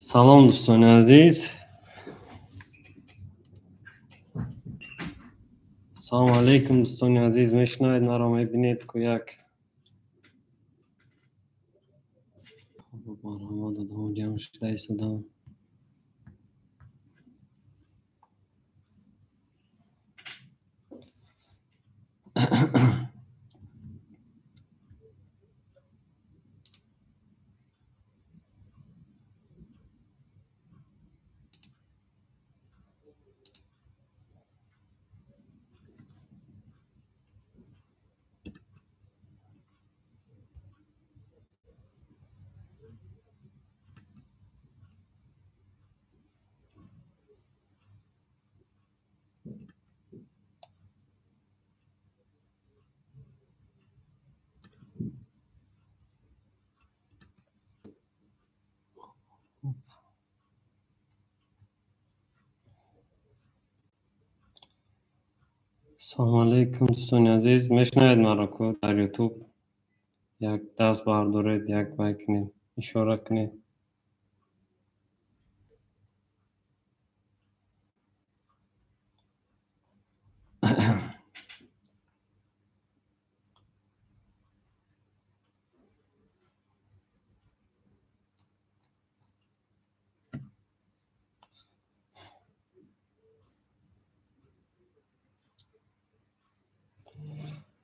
سلام دوستان عزیز. سلام علیکم دوستان عزیز. میشنوید مرا؟ میبینید که یک برنامه دادم جمع شده ایستادم. سلام علیکم دوستان عزیز. میشنوید مرا که در یوتیوب یک دست بردارید، یک بکنید، اشاره کنید.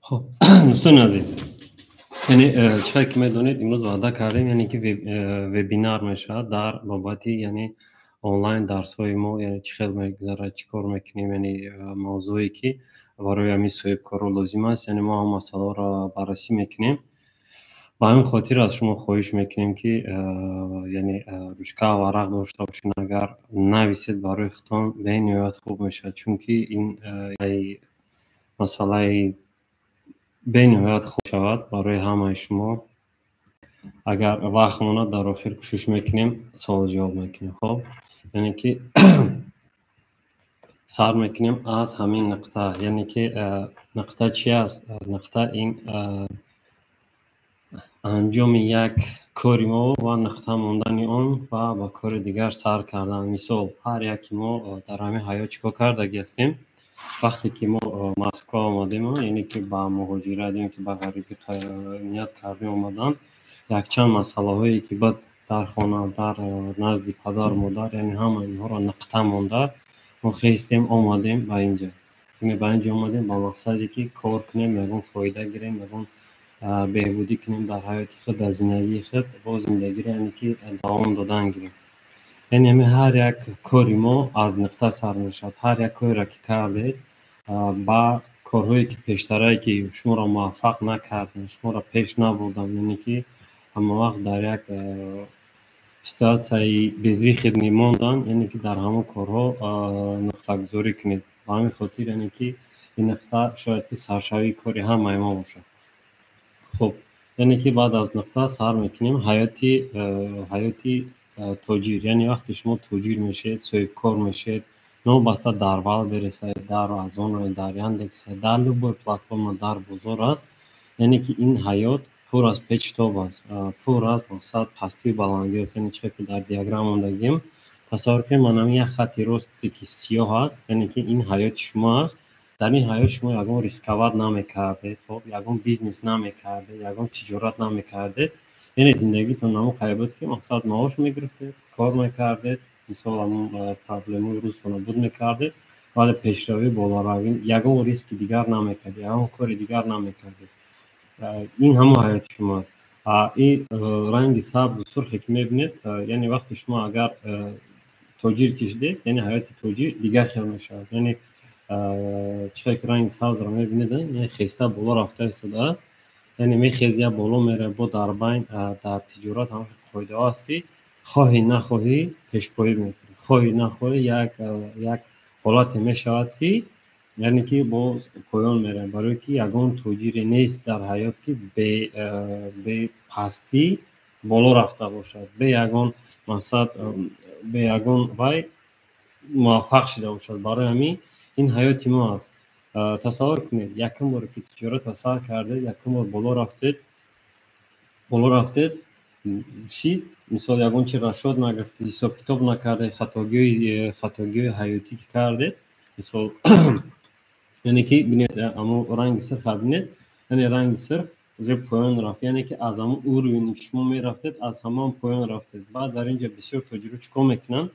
خب دوستان عزیز، یعنی چقدر که میدونید امروز وعده کردیم یعنی که وبینار میشه در بابت یعنی آنلاین درس های ما، یعنی چه خیلی میگذره، چی کار میکنیم، یعنی موضوعی که برای همین صاحب کار لازم است، یعنی ما هم مسئله را بررسی میکنیم. با همین خاطر از شما خواهش میکنیم که یعنی روشکه و ورق داشته باشین. اگر نویسید برای خودتان به این نهایت خوب میشه، چون که این مسئله به نهایت خوب شود برای همه شما. اگر وقت ماند در آخر کوشش میکنیم سوال جواب میکنیم. خب یعنی که سر میکنیم از همین نقطه، یعنی که نقطه چی است؟ نقطه این انجام یک کاری ما و نقطه ماندن آن و با کار دیگر سر کردن. مثال هر یکی ما در همین حیات چیکار کردگی هستیم؟ وقتی که ما مسکو آمدیم، یعنی که با مهاجرت دیم که با غریبی نیت کردیم آمدن، یک چند مسئله هایی که بعد در خانه، در نزد پدر مادر، یعنی همه اینها را نقطه مانده ما خیستیم آمدیم به اینجا. یعنی به اینجا آمدیم با مقصدی که کار کنیم، یکون فایده گیریم، یکون بهبودی کنیم در حیات خود، در زندگی خود با زندگی را یعنی که دوام دادن گیریم. یعنی همه هر یک کاری ما از نقطه سر میشد. هر یک کاری را که کردید با کارهایی که پیشترهایی که شما را موفق نکردن، شما را پیش نبردن، یعنی که همه وقت در یک سیتواسیون بیزی خدمتی ماندن، یعنی که در همه کارها نقطه گذاری کنید. با همین خاطر یعنی که این نقطه شاید که سرشوی کاری همه ما باشد. خب یعنی که بعد از نقطه سر میکنیم حیاتی تاجر. یعنی وقتی شما تاجر میشید، صاحب کار میشید، نو بسته در ول برسید، در آمازون، در یاندکس، در لوبای پلتفرم، در بازار است. یعنی که این حیات پر از پیچ تاب است، پر از مقصد پستی و بلندی است. یعنی چه که در دیاگرام اومدگیم تصور کنید من یک خطی راستی که سیاه است، یعنی که این حیات شما است. در این حیات شما یکون ریسکاوت نمیکردید، خب یکون بیزنس نمیکردید، یکون تجارت نمیکردید، یعنی زندگیتون نمو قیبت که مقصد معاش میگرفتید، کار میکردید، مثلا همون پرابلمی روزتون بود میکردید، ولی پیشروی بالا روی یکون ریسک دیگر نمیکردید، یکون کار دیگر نمیکردید. این همون حیات شماست. این رنگ سبز و سرخی که میبینید یعنی وقتی شما اگر توجیر کشیدید، یعنی حیات توجیر دیگر خیلی میشود. یعنی چه که رنگ سبز را میبینید، یعنی خیسته بالا رفته ایستاده است، یعنی میخیزه بالا میره. با در بین در تجارت هم قاعده است که خواهی نخواهی پیشپایی میکنی، خواهی نخواهی یک حالت میشود که یعنی که باز پایان میره، برای که یگان توجیری نیست در حیات که به پستی بالا رفته باشد، به یگان مقصد، به یگان وای موفق شده باشد. برای همین این حیات ما است. تصور کنید یکم بار که تجارت سر کرده، یکم بار بالا رفتید، شید مثال یگون چی را شد نگفتی حساب کتاب نکرده خطاگی حیاتی که کرده مثال یعنی که بینید اما رنگ سرخ بینید یعنی رنگ سرخ уже پایان رفت یعنی که از همون اوروینی که شما می رفتید از همان پایان رفتید بعد در اینجا بسیار تجربه چکار میکنن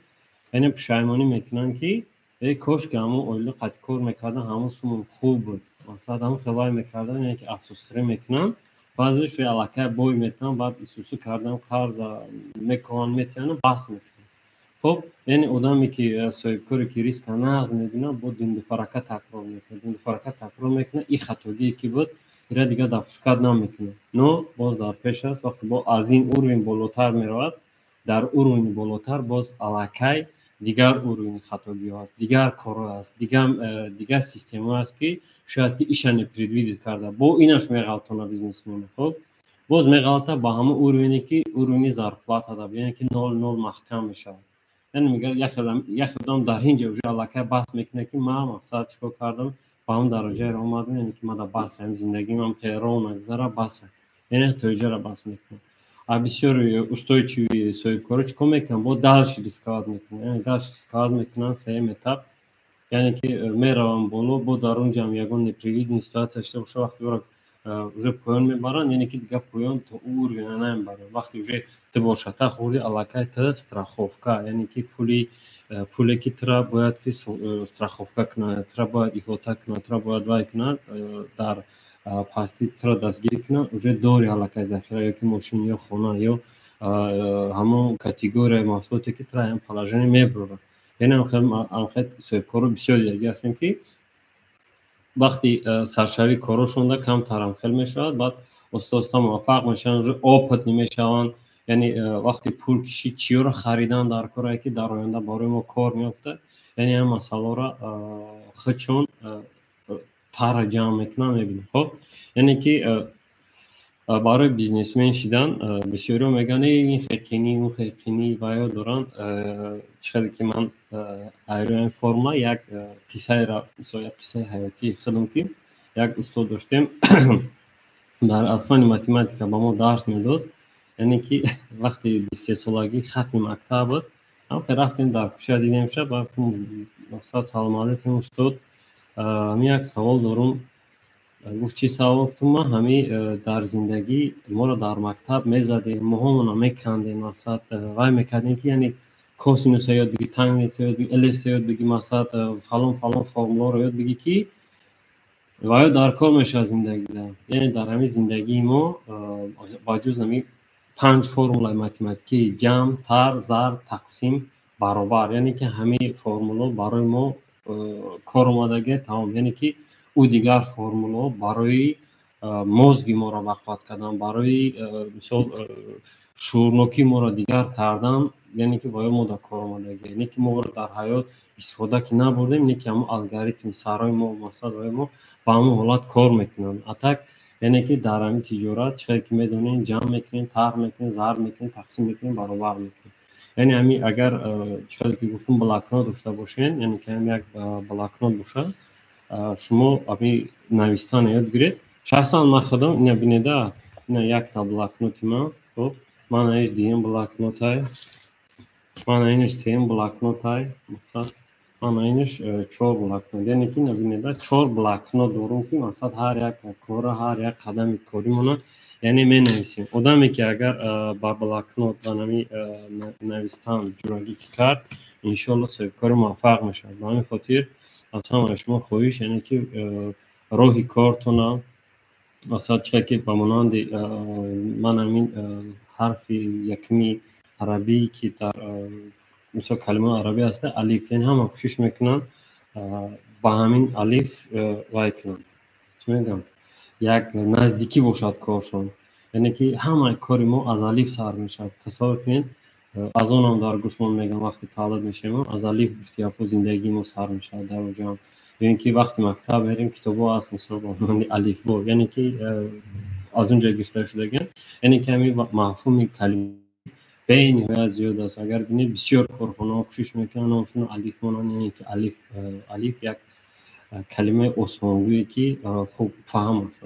یعنی پشیمانی میکنن که ای کاش که همون اویل قطع کار میکردن همون سمون خوب بود مثلا همون خلای میکردن یعنی که افسوس خری میکنن بعضیش روی علاقه بوی میکنن بعد اسوسو کردن قرض میکنن میتونن بس میکنن خب یعنی آدمی که صاحب کاری که ریسک نقض میدونه با دین فرکت تکرار میکنه دین فرکت تکرار میکنه این خطاگی که بود ایرا دیگه در فکر نمیکنه نو باز در پیش است وقتی با از این اوروین بالاتر میرود در اوروین بالاتر باز علاقه دیگر اوروین خطاگی هست دیگر کارا هست دیگر سیستم هست که شاید ایشان پردوید کرده با اینش میغلطونه بیزنسمن خب باز میغلطه با همه اوروینی که اوروینی ظرفیت داره یعنی که نول محکم میشه یعنی میگه یک قدم در اینجا вже علاقه بحث میکنه که من مقصد چیکار کردم با هم درجه را اومدم یعنی که من در بحث هم زندگیم هم پیرو نگذره بحث یعنی توجه را بحث میکنم بسیار устойчивый صاحب کارو چیکار میکنن با دلش ریسکات میکنن یعنی دلش ریسکات میکنن سه متر یعنی که میروم بالا با در اونجا هم یگان непредвиденная ситуация شده باشه وقتی برای уже پایان میبرن یعنی که دیگه پایان تا اور نمیبرن وقتی уже ты باشه تا خوردی علاقه تا страховка یعنی که پولی که ترا باید که страховка کنه ترا باید احاطه کنه ترا باید وای کنه در پاستی ترا دستگیری کنه уже داری علاقه ذخیره یا که ماشین یا خانه یا همون کاتگوری محصولاتی که ترا هم پلاژنی میبره یعنی هم خیلی صاحب کارو بسیار دیگه هستیم که وقتی سرشوی کاروشون کم ترم خیلی میشود بعد استا موفق میشن آپت نمیشون یعنی وقتی پول کشی چی رو خریدن در کاری که در آینده برای ما کار میفته یعنی هم مسئله را خودشون تر جمع میکنن میبینیم خب یعنی که برای بیزنسمن شدن بسیاری میگن این خیقینی اون خیقینی و یا دارن چقدر که من این فرما یک قصه را مثلا یک قصه حیاتی خودم که یک استاد داشتیم در اسفن متماتیکا با ما درس میداد یعنی که وقتی 23 سالگی ختم مکتب بود هم رفتیم در کوچه دیدیم شب بعد مقصد سلام علیکم استاد یک سوال دارم گفت چی سوال تو ما همی در زندگی ما رو در مکتب میزدیم موهامون رو میکندیم مقصد وای میکردیم که یعنی کوسینوس یاد بگی تانگنس یاد بگی الیپس یاد بگی مقصد فلان فرمولا رو یاد بگی که وای در کار میشه زندگی ده یعنی در همین زندگی ما با جز نمی 5 فرمولای متماتیکی جمع تر ضرب تقسیم برابر یعنی که همین فرمولا برای ما کار اومدگی تمام یعنی که او دیگر فرمولا برای مزگی ما را وقفت کردن برای مثال شورنوکی ما را دیگر کردن یعنی که باید ما در کار آمدگی یعنی که ما در حیات استفاده که نبردیم یعنی که همون الگوریتم سرای ما مثلا باید ما با همون حالت کار میکنن اتک یعنی که در همین تجارت چقدر که میدونین جمع میکنین طرح میکنین ضرب میکنین تقسیم میکنین برابر میکنین یعنی همین اگر چقدر که گفتم بلاک نوت داشته باشین یعنی که هم یک بلاک نوت باشه شما ابی نویسان یاد گیرید شخصا من خودم اینا بینیده اینا یک تا بلاک نوتی من خب من ایش دیم بلاک نوت های من اینش سیم بلاک نوت های مثلا من اینش 4 بلاک نوت یعنی که اینا بینیده 4 بلاک نوت دارم که مثلا هر یک کار هر یک قدم کاری مونه یعنی می نویسیم آدمی که اگر با بلاک نوت و نمی نویستن جورایی کرد انشالله صاحب کار موفق میشه به همین خاطر از همه شما خواهش یعنی که راهی کارتون مثلا چه که به مانند من همین حرف یکمی عربی که در مثلا کلمه عربی هست الف یعنی همه کوشش میکنن با همین الف وای کنن چی میگم یک نزدیکی باشد کارشون یعنی که همه کاری ما از الف سر میشه تصور کنید از اونم در گوشمون میگم وقتی طالب میشیم از الف گفتی اپو زندگی ما سر میشه در اونجا یعنی که وقتی مکتب میریم کتابا هست مثلا با الف با یعنی که از اونجا گرفته شده یعنی که همین مفهوم کلمه بین های زیاد است اگر ببینید بسیار کارخانه ها کوشش میکنن همشون الف مونن یعنی که الف یک کلمه عثمانگویی که خوب فهم است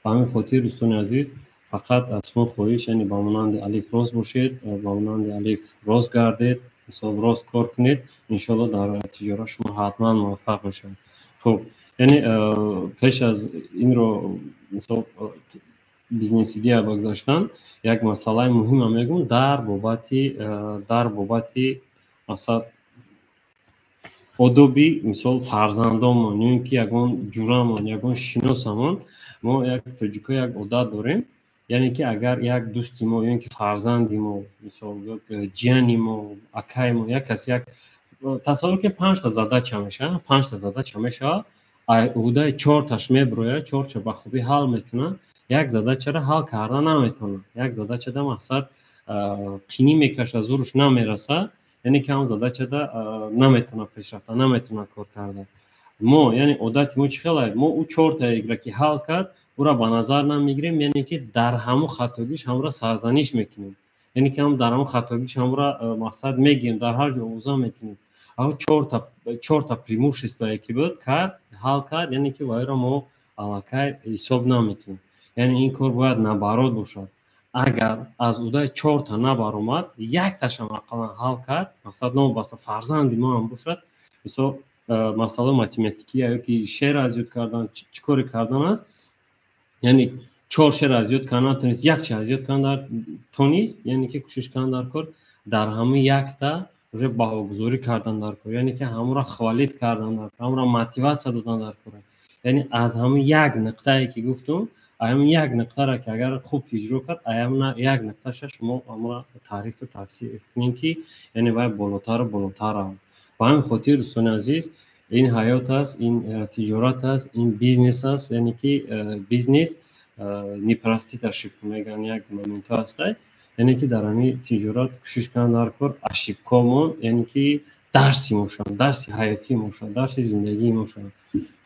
به همین خاطر دوستان عزیز فقط از شما خواهش یعنی با مانند الف راست باشید، با مانند الف راست گردید، مثلا راست کار کنید، انشالله در تجارت شما حتما موفق میشید. خب یعنی پیش از این رو مثلا بیزنس ایده بگذاشتن، یک مسئله مهم میگم در بابتی مثلا آدابی مثال فرزندامون یا اینکه یگان جورامون یگان شناسمون ما یک توجیکا یک عادت داریم، یعنی که اگر یک دوستی ما یا اینکه فرزندی ما مثال یک جیانی ما اکای ما یک کسی یک تصور که 5 تا زده چه میشه 5 تا زده چه میشه عهده 4 تاش میبروه 4 چه به خوبی حل میکنه، یک زده چرا حل کردن نمیتونه، یک زده چه مقصد پینی میکشه زورش نمیرسه، یعنی که اون زده چه نمیتونه پیشرفت نمیتونه کار کرده. ما یعنی عادت ما چی خیلی ما او 4 تا ایگره که حل کرد او را به نظر نمیگیریم، یعنی که در همون خطاگیش هم را سرزنش میکنیم، یعنی که هم در همون خطاگیش هم را مقصد میگیم در هر جا اوضاع میکنیم. او 4 تا پریموش استایی که بود کرد حل کرد، یعنی که وای را ما علاقه حساب نمیکنیم، یعنی این کار باید نبرات باشد. اگر از عهده 4 تا نبر اومد یک تاش هم اقلا حل کرد، مثلا نام بس فرزندی ما هم باشد، مثلا مسئله ماتماتیکی یا که شعر از یاد کردن چیکار کردن است، یعنی 4 شعر از یاد کردن تونست یک چیز از یاد کردن تونست، یعنی که کوشش کردن در کار در همه یک تا روی باهوگذاری کردن در کار، یعنی که همون را خالد کردن در کار، همون را موتیواسیون دادن در کار، یعنی از همون یک نقطه‌ای که گفتم ایم یک نقطه را که اگر خوب اجرا کرد ایم یک نقطه شما امر تعریف و تفسیر کنین که یعنی باید بالاتر با همین خاطر دوستان عزیز این حیات است، این تجارت است، این بیزنس است، یعنی که بیزنس نیپرستی تشریف میگن یک مومنت است، یعنی که در همین تجارت کوشش کردن در کار اشیبکامون یعنی که درسی موشن، درسی حیاتی موشن، درسی زندگی موشن.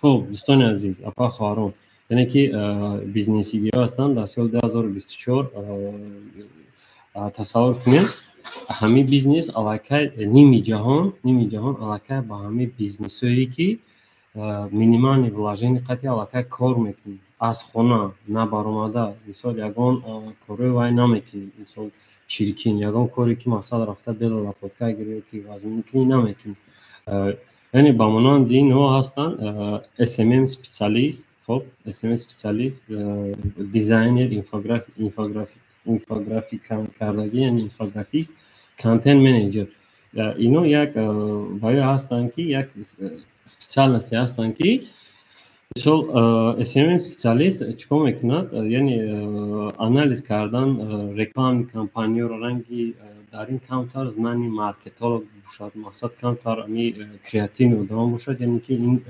خب دوستان عزیز اپا خواهران، یعنی که بیزنس ایده هستند در سال 2024 تصور کنید همه بیزنس علاقه نیمی جهان علاقه با همه بیزنس هایی که مینیمال ولاژن قطعی علاقه کار میکنید از خونه نبرآمده، مثال یگان کاری وای نمیکنید، مثال چیرکین یگان کاری که مثلا رفته بلا لپاتکا گیری که وزن میکنی نمیکنید، یعنی با مانند این نوع هستند SMM سپیشالیست، خب SMM سپیشالیست، دیزاینر، اینفوگرافیک کارگردانی یعنی اینفوگرافیست، کانتنت منیجر، اینا یک وایو هستند که یک سپیشالیست هستند که مثال SMM سپیشالیست چیکار میکند، یعنی آنالیز کردن رکلام کمپانی رو رنگی در این کانتر زنانی مارکتولوگ باشد، مقصد کانتر می کریاتین و دوام باشد، یعنی که این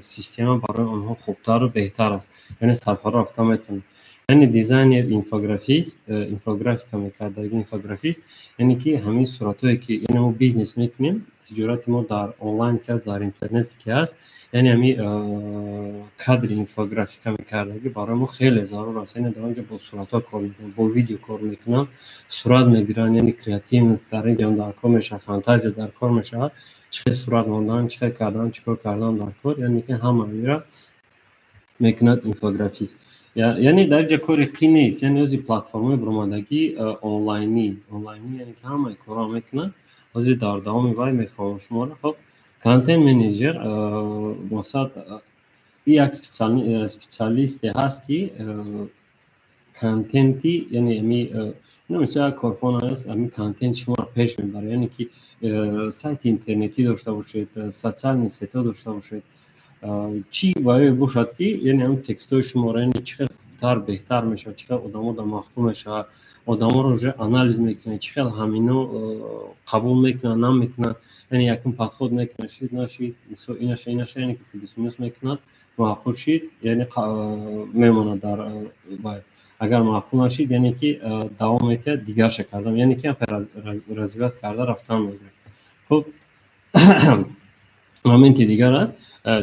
سیستم برای آنها خوبتر و بهتر است، یعنی سرفرا رفته میتونه، یعنی دیزاینر اینفوگرافیک میکرد اینفوگرافیست، یعنی که همین صورتایی که یعنی ما بیزنس میکنیم تجارت ما در آنلاین که در اینترنت که است، یعنی همین کادر اینفوگرافیک میکردگی برای ما خیلی ضرور است، یعنی در اونجا با صورت‌ها کار میکنم، با ویدیو کار میکنم، صورت میگیرن، یعنی کریاتیو در اینجا در کار میشه، فانتزی در کار میشه، چه صورت ماندن، چه کردن، چیکار کردن در کار، یعنی که همه میره میکند اینفوگرافیست، یعنی در جا کار کی نیست، یعنی از پلتفرم برآمدگی آنلاینی یعنی که همه کارا میکنن از در دوام وای میفهمم شما را. خب کانتنت منیجر مقصد یک سپیشالیست هست که کانتنتی یعنی می مثلا کارخانه است همین کانتنت شما را پیش میبره، یعنی که سایت اینترنتی داشته باشید، سوشال مدیا داشته باشید، چی وای باشد که یعنی هم تکست شما را یعنی چقدر خوبتر بهتر میشه، چقدر آدما در مفهوم میشه، آدما رو جو آنالیز میکنه، چقدر همینو قبول میکنه نمیکنه، یعنی یکم پدخود میکنه شید نشید مثلا اینش یعنی که بیزنس میکنه معقول شید یعنی میمونه در باید، اگر معقول نشید یعنی که دوام میکنه دیگر کردم، یعنی که رضایت کرده رفتن میگیره. خب مومنت دیگر است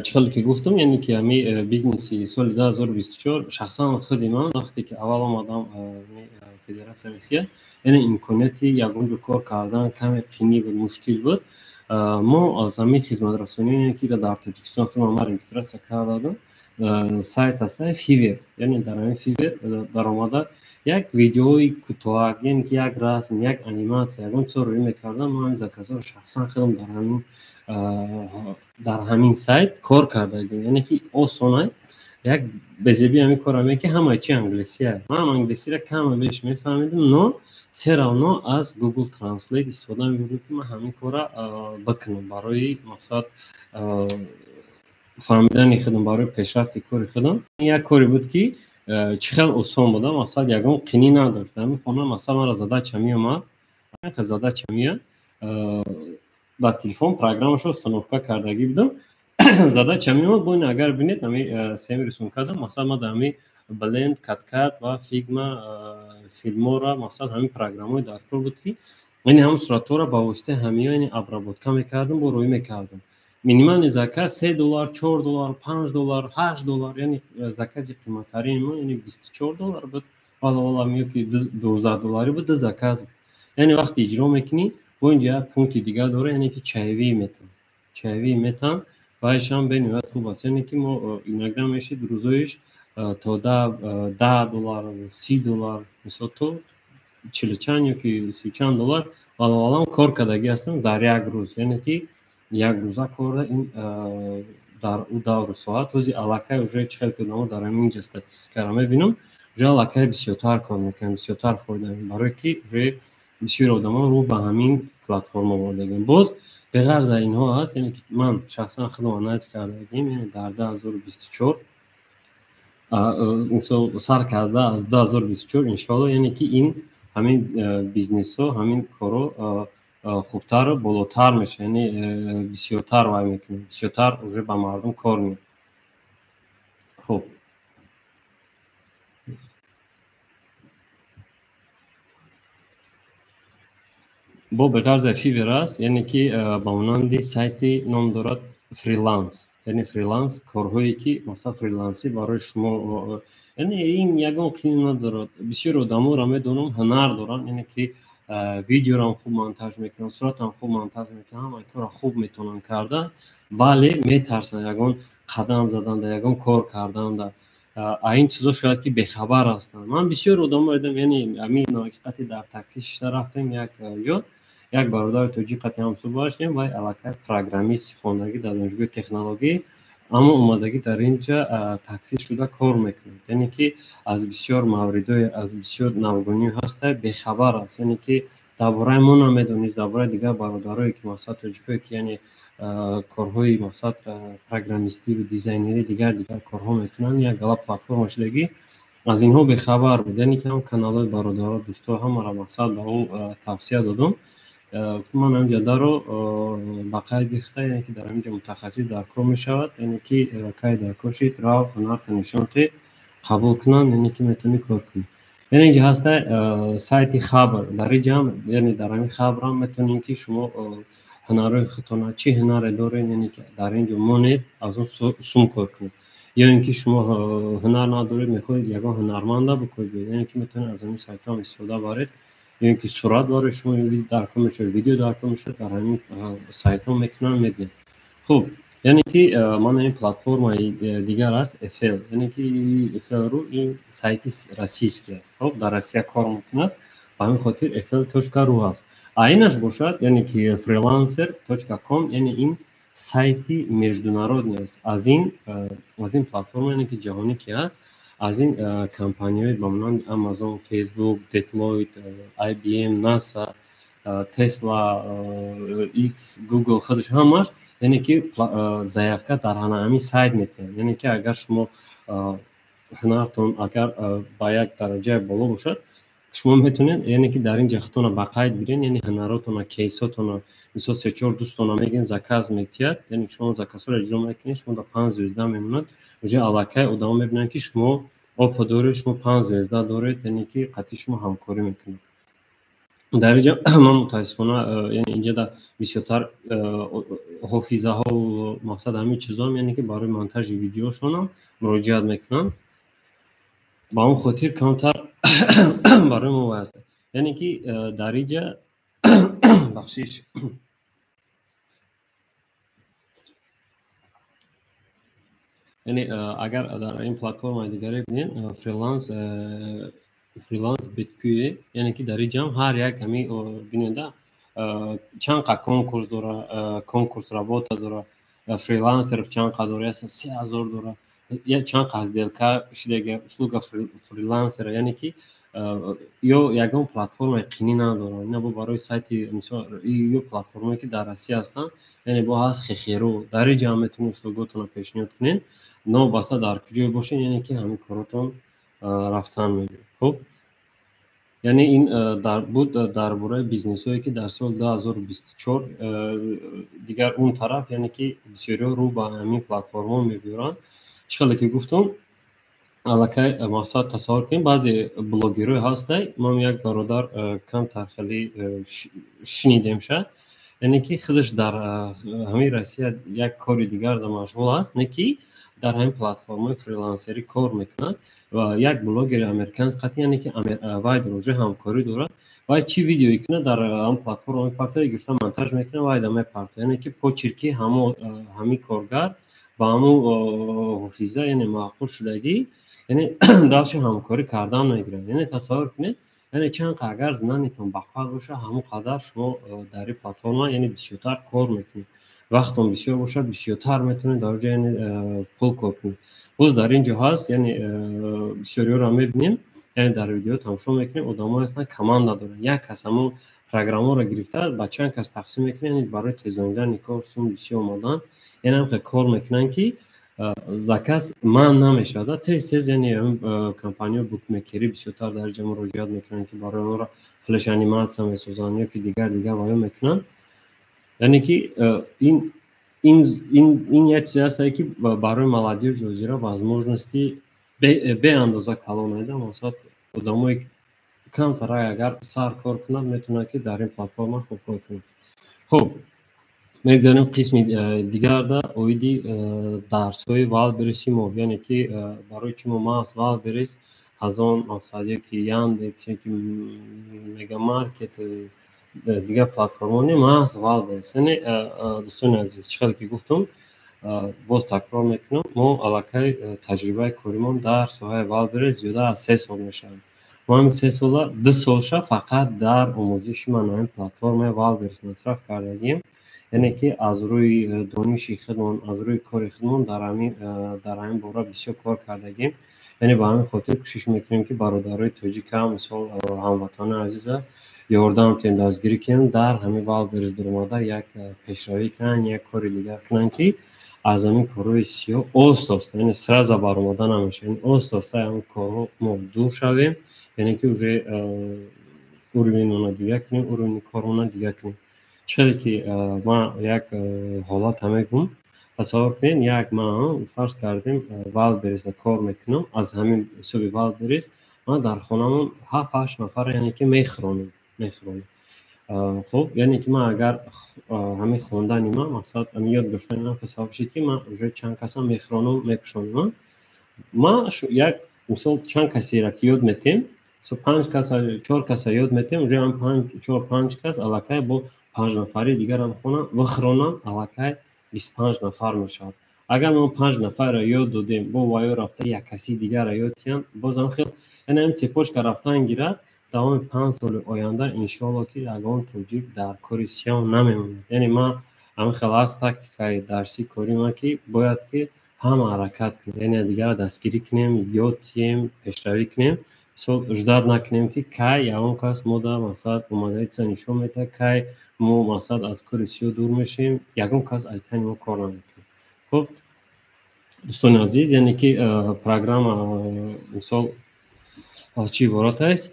چقدر که گفتم، یعنی که همین بیزنسی سال 2024 شخصا خود من وقتی که اول آمدم فدراسیون روسیه، یعنی امکاناتی یگانجا کار کردن کم پینی بود، مشکل بود، ما از همین خدمت رسانی که در تاجیکستان خودم رجیستراسیون کردم، сайт аст Fiverr. Яъне дар ҳамин Fiverr баромада як видеои кӯтоҳак, яъне ки як расм, як аниматсия, ягон чизро рӯй мекардам. Ман ҳамин заказро шахсан худам дар ҳамин сайт кор кардагим. Яъне ки осон як безеби ҳамин корро мекӣ, ҳамаи чи англисӣ аст. Ман англисиро кама беш мефаҳмидим, но се равно аз Google Translate истифода мебурдим, ки ман ҳамин корро бикунам барои мақсад фаҳмидани худам, барои пешрафти кори худам. Як коре буд, ки чӣ хел осон буда. Масалан ягон қинӣ надошт. Дар ҳамин хона масалан маро задача меомад, задача меояд, ба телефон программашро установка кардагӣ будам. задача меомад, бо ин агар бинед ҳамин семи рисункада, масалан ман дар ҳамин Blend, CapCut ва Figma филмора масалан ҳамин программҳои дар кор буд, ки яъне ҳамн суратҳоро ба воситаи ҳамин обработка мекардам, бо рӯй мекардам. Минимални заказ $3, $4, $5, $8, яъне закази қимматтарини мо яъне $24 буд. Вала меё ки $12 буд, ду заказ. Яъне вақте иҷро мекунӣ, бо инҷа як пункти дигар дора, яъне ки чаевии метан ва ишам бениҳоят хуб аст. Яъне ки мо инакдан мешид рӯзоиш то $10, $30, мисол то 40 чанд ёки 30 чанд доллар валавалам кор кардагӣ ҳастам дар як рӯз. Яъне ки як рӯза корда ин дар ӯ давру соат ӯзи аллакай уже чӣ хел ки одамо дар ҳаминҷа статистикаро мебинам, уже аллакай бисёртар кор мекунам, бисёртар фоида мебарам, барое ки уже бисёри одамо рӯ ба ҳамин платформа овардагиам. Боз беғарз аз инҳо аст, яъне ки ман шахсан худам анализ кардагим, яъне дар 2024 мисол сар карда аз 2024 иншоалло, яъне ки ин ҳамин бизнесҳо, ҳамин корҳо хубтар, болотар меша, яъне бисёртар вай мекунем, бисёртар уже ба мардум кор меояд. хуб бо беғарз аз Fiverr аст, яъне ки ба монанди сайти ном дорад фриланс, яъне фриланс корҳое ки масалан фрилансӣ барои шумо, яъне ин ягон қинӣ надорад. Бисёри одаморо медонам ҳунар доранд, яъне ки видеоро хуб монтаж мекунанд, суратро хуб монтаж мекунанд, ҳамаи корро хуб метавонанд карда, вале метарсанд ягон қадам заданда, ягон кор карданда. аз ин чизо шояд ки бехабар ҳастанд. Ман бисёр одаморо дидам, яъне ҳамин ҳақиқати дар такси шишта рафтем, як бародари тоҷик қати ҳамсуҳбат доштем, вай аллакай программист хондагӣ дар донишгоҳи технологӣ, аммо омадагӣ дар инҷа таксист шуда кор мекунад. Яъне ки аз бисёр мавридҳои, аз бисёр навгониҳо ҳаста бехабар аст. Яъне ки дар бораи мо намедонист, дар бораи дигар бародарое ки масалан тоҷикое ки яъне корҳои масалан программистӣ ва дизайнери дигар корҳо мекунанд, як гала платформа шудагӣ, аз инҳо бехабар буд. Яъне ки ҳам каналҳои бародаро, дӯсто ҳамаро масалан ба ӯ тавсия додам. ман ҳамҷадаро ба қайд гирифта, яъне ки дар ҳаминҷа мутахассис дар кор мешавад, яъне ки кай дар кор шид, рав ҳунарто нишонте қабул кунанд, яъне ки метавонӣ кор кунӣ. яъне инҷа ҳаста сайти хабр, дар инҷа ҳам яъне дар ҳамин хабрам метавонед ки шумо ҳунарҳои худтона чӣ ҳунаре доред, яъне ки дар инҷа монед аз он сум кор кунед, ё ин ки шумо ҳунар надоред, мехоҳед ягон ҳунарманда бикоред, яъне ки метавонед аз ҳамин сайтҳо истифода баред. ё ин ки сурат барои шумо дар кор мешавад, видео дар кор мешавад, дар ҳамин сайтҳо мекунанд, медиҳад. хуб яъне ки ман ҳамин платформаи дигар аст Efel, яъне ки Efel-ру ин сайти российский аст. хуб дар Россия кор мекунад, ба ҳамин хотир Efel.ru аст. Инаш бошад, яъне ки freelancer.com, яъне ин сайти международный аст. аз ин платформа, яъне ки ҷаҳонӣ ки аст, аз ин компанияҳои ба монанди Amazon, Facebook, Deloitte, IBM, NASA, Tesla, X, Google худаш ҳамаш, яъне ки заявка дар ҳамин сайт метиҳанд. яъне ки агар шумо ҳунартон агар ба як дараҷаи боло бошад, шумо метавонед, яъне ки дар инҷа худтонро ба қайд гиред, яъне ҳунаротонро, кейсотонро, мисол 3-4 дӯстонро мегӯед заказ метиҳад, яъне шумо заказҳоро иҷро мекунед, шумо дар 5 звезда мемонад, уже аллакай одамо мебинанд ки шумо опа доред, шумо 5 звезда доред, яъне ки қатъи шумо ҳамкорӣ мекунед. дар инҷа ман мутаассифона, яъне инҷа дар бисёртар ҳофизаҳо мақсад ҳамин чизом, яъне ки барои монтажи видеошонам муроҷиат мекунанд. ба он хотир камтар барои мо вай аст. яъне ки дар инҷа бахшиш یعنی اگر در این پلتفرم دیگری ببینید فریلانس بیتکوی، یعنی که در این جمع هر یک همی بیننده چند قد کنکورس داره، کنکورس رابطه داره، فریلانسر چند قد داره، اصلا 3000 داره، یا چند قد دلکار شده услуга فریلانسر، یعنی که یا یگان پلتفرم قینی نداره. اینا برای سایت مثلا یو پلتفرمی که در روسیه هستن، یعنی با هست خیرو در این جمع میتونید услугاتون رو پیشنهاد کنین، نو بسته در کجای باشین، یعنی که همین کاراتون رفتن میده. خب یعنی این در بود درباره بیزنس هایی که در سال 2024 دیگر اون طرف، یعنی که بسیاری رو با همین پلتفرم ها میبیرن. چخیلی که گفتم الکی مقصد تصور کنیم بعضی بلوگیروی هسته، ما یک برادر کم ترخیلی شنیدیم شد، یعنی که خودش در همین روسیه یک کاری دیگر در مشغول است، نه که در همین پلتفرم فریلنسری کار میکند و یک بلوگر امریکن قطعی، یعنی که وای روزه همکاری داره و چی ویدیویی کنه در اون پلتفرم پارتای گرفته مونتاژ میکنه و ادامه پارت، یعنی که پوچرکی همین کارگر با همون حفیظه یعنی معقول شدگی، یعنی داشت همکاری کردن میگیره. یعنی تصور کنید یعنی چند اگر زنانتون بخواد باشه همون قدر شما در این پلتفرم یعنی بسیارتر کار میکنید، وقتون بسیار باشه بسیارتر میتونید در جای یعنی پول کار کنید. باز در اینجا هست یعنی بسیاری رو میبینیم، یعنی در ویدیو تماشا میکنیم آدم‌ها هستن کمان ندارن، یک کس همون پروگرام رو گرفته با چند کس تقسیم میکنه، یعنی برای تیزانیدن کار سون بسیار اومدن، یعنی هم کار میکنن که زکاس من نمیشده تیز یعنی کمپانی بوکمیکری بسیارتر در جمع مراجعت میکنن که برای اون را فلش انیماسیون میسازن یا که دیگر وایو میکنن. یعنی که این یک چیز است که برای молодежь جزیره возможности به اندازه کلان میده. مثلا آدمای کم تر اگر سر کار کنند میتونه که در این پلتفرم خوب کار کنه. خب میگذاریم قسم دیگر در اویدی درس های والبرسی ما، یعنی که برای چما ما از والبرس از آن مثلا که یاندکس که مگا مارکت دیگر پلتفرمانی ما از والبرس. یعنی دوستان عزیز چقدر که گفتم باز تکرار میکنم، ما علاقه تجربه کاریمون در ساحه والبرس زیاده از 3 سال میشه. ما همین 3 سال 2 سالش فقط در آموزش ما این پلتفرم والبرس مصرف کردیم، یعنی که از روی دانش خودمون از روی کار خودمون در همین باره بسیار کار کردیم. یعنی با همین خاطر کوشش میکنیم که برادرای تاجیک هم مثلا هموطنان عزیز یاردم تیم دستگیری کنن در همین والبرس در اومده یک پیشروی کنن، یک کار دیگر کنن که از همین کارهای سیاه آستاسته، یعنی سرز بر اومدن نمیشه، یعنی آستاسته همین کارها ما دور شویم، یعنی که اوجه اروین اونا دیگه کنیم، اروین کارونا دیگه کنیم. چرا که ما یک حالت میگم تصور کنین، یک ما فرض کردیم والبرس کار میکنم، از همین سوی والبرس ما در خونمون 7-8 نفر یعنی که میخوانیم. خب یعنی که ما اگر همین خواندن ما مثلا یاد گرفتن اینا حساب شد که ما روز چند کس هم میخوانم میپشونم، ما یک مثلا چند کسی را یاد میتیم، سو 5 کس 4 کس یاد میتیم، اونجا هم 5 کس علاقه با 5 نفری دیگر هم بخونم علاقه 25 نفر میشد. اگر ما 5 نفر را یاد دادیم با وایو رفته یک کسی دیگر را یاد کردیم، بازم خیلی یعنی هم تیپوش که رفتن گیرد دوام 5 سال آینده انشالله که یگان توجیه در کاری سیام نمیمونه. یعنی ما هم خیلی از تاکتیکای درسی کاری ما که باید که هم حرکت کنیم، یعنی دیگر دستگیری کنیم، یاد کنیم، پیشروی کنیم، اجداد نکنیم که کی یا اون کس ما در مثلا اومده چه نشون میده کی ما مثلا از کار سیاه دور میشیم، یگان کس ایتن ما کار نمیکنیم. خب دوستان عزیز، یعنی که پروگرام مثال از چی عبارت است؟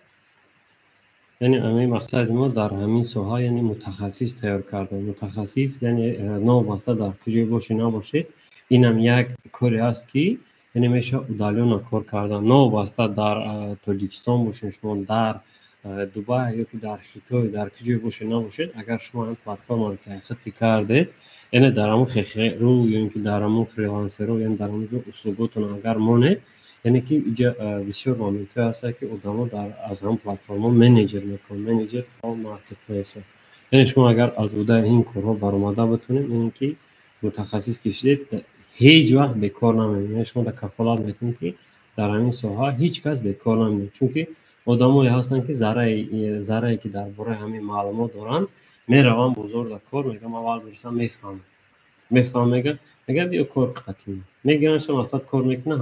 یعنی همین مقصد ما در همین ساحه یعنی متخصص تیار کردن. متخصص یعنی نوبسته در کجای باشه نباشه، این هم یک کاری است که یعنی میشه ادالیون کار کردن. نوبسته در تاجیکستان باشین شما، در دبی یا که در خیتای در کجای باشه نباشید، اگر شما این پلتفرم رو که خطی کرده یعنی در همون رو یا اینکه در همون فریلنسر رو یعنی در همون جو اسلوباتون اگر مونه، یعنی که اینجا بسیار مهمه است که آدما در از هم پلتفرم منیجر میکنن، منیجر تا مارکت پلیس. یعنی شما اگر از بوده این کارها برآمده بتونید، یعنی که متخصص کشید هیچ وقت بیکار نمیمونه. شما در کفالت میتونید که در همین ساحه هیچ کس بیکار نمیمونه، چون که آدمایی هستن که ذره که درباره همین معلومات دارن میرون بزرگ کار میگم اول برسن میفهم میگه بیا کار قطعی میگیرن شما اصلا کار میکنه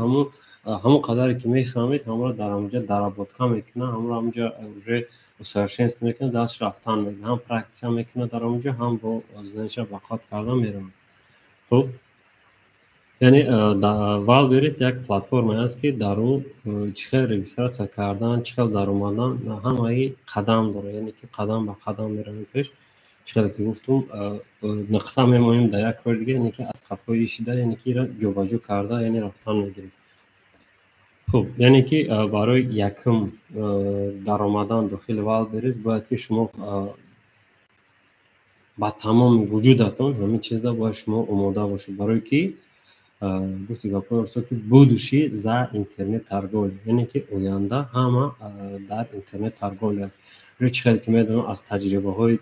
همون قدری که میفهمید همون رو در اونجا درآبادکا میکنه، همون رو اونجا اوجه سرشنست میکنه، دست رفتن میکنه، هم پرکتیک میکنه در اونجا، هم با ازدنش وقت کردن میرن. خب یعنی والبریس یک پلتفرم است که در اون چقدر رجیستراسیون کردن، چقدر در اومدن، همه قدم داره، یعنی که قدم به قدم میرن پیش. چقدر که گفتم نقطه میمونیم در یک کار دیگه، یعنی که از قفای شده، یعنی که را جابجا کرده، یعنی رفتن میگیریم. خب یعنی که برای یکم در آمدن داخل والبریس باید که شما با تمام وجودتون همین چیز را باید شما آماده باشید، برای که گفتی گپارسو که بودوشی za اینترنت ترگول، یعنی که آینده همه در اینترنت ترگول است. روی چقدر که میدونم از تجربه های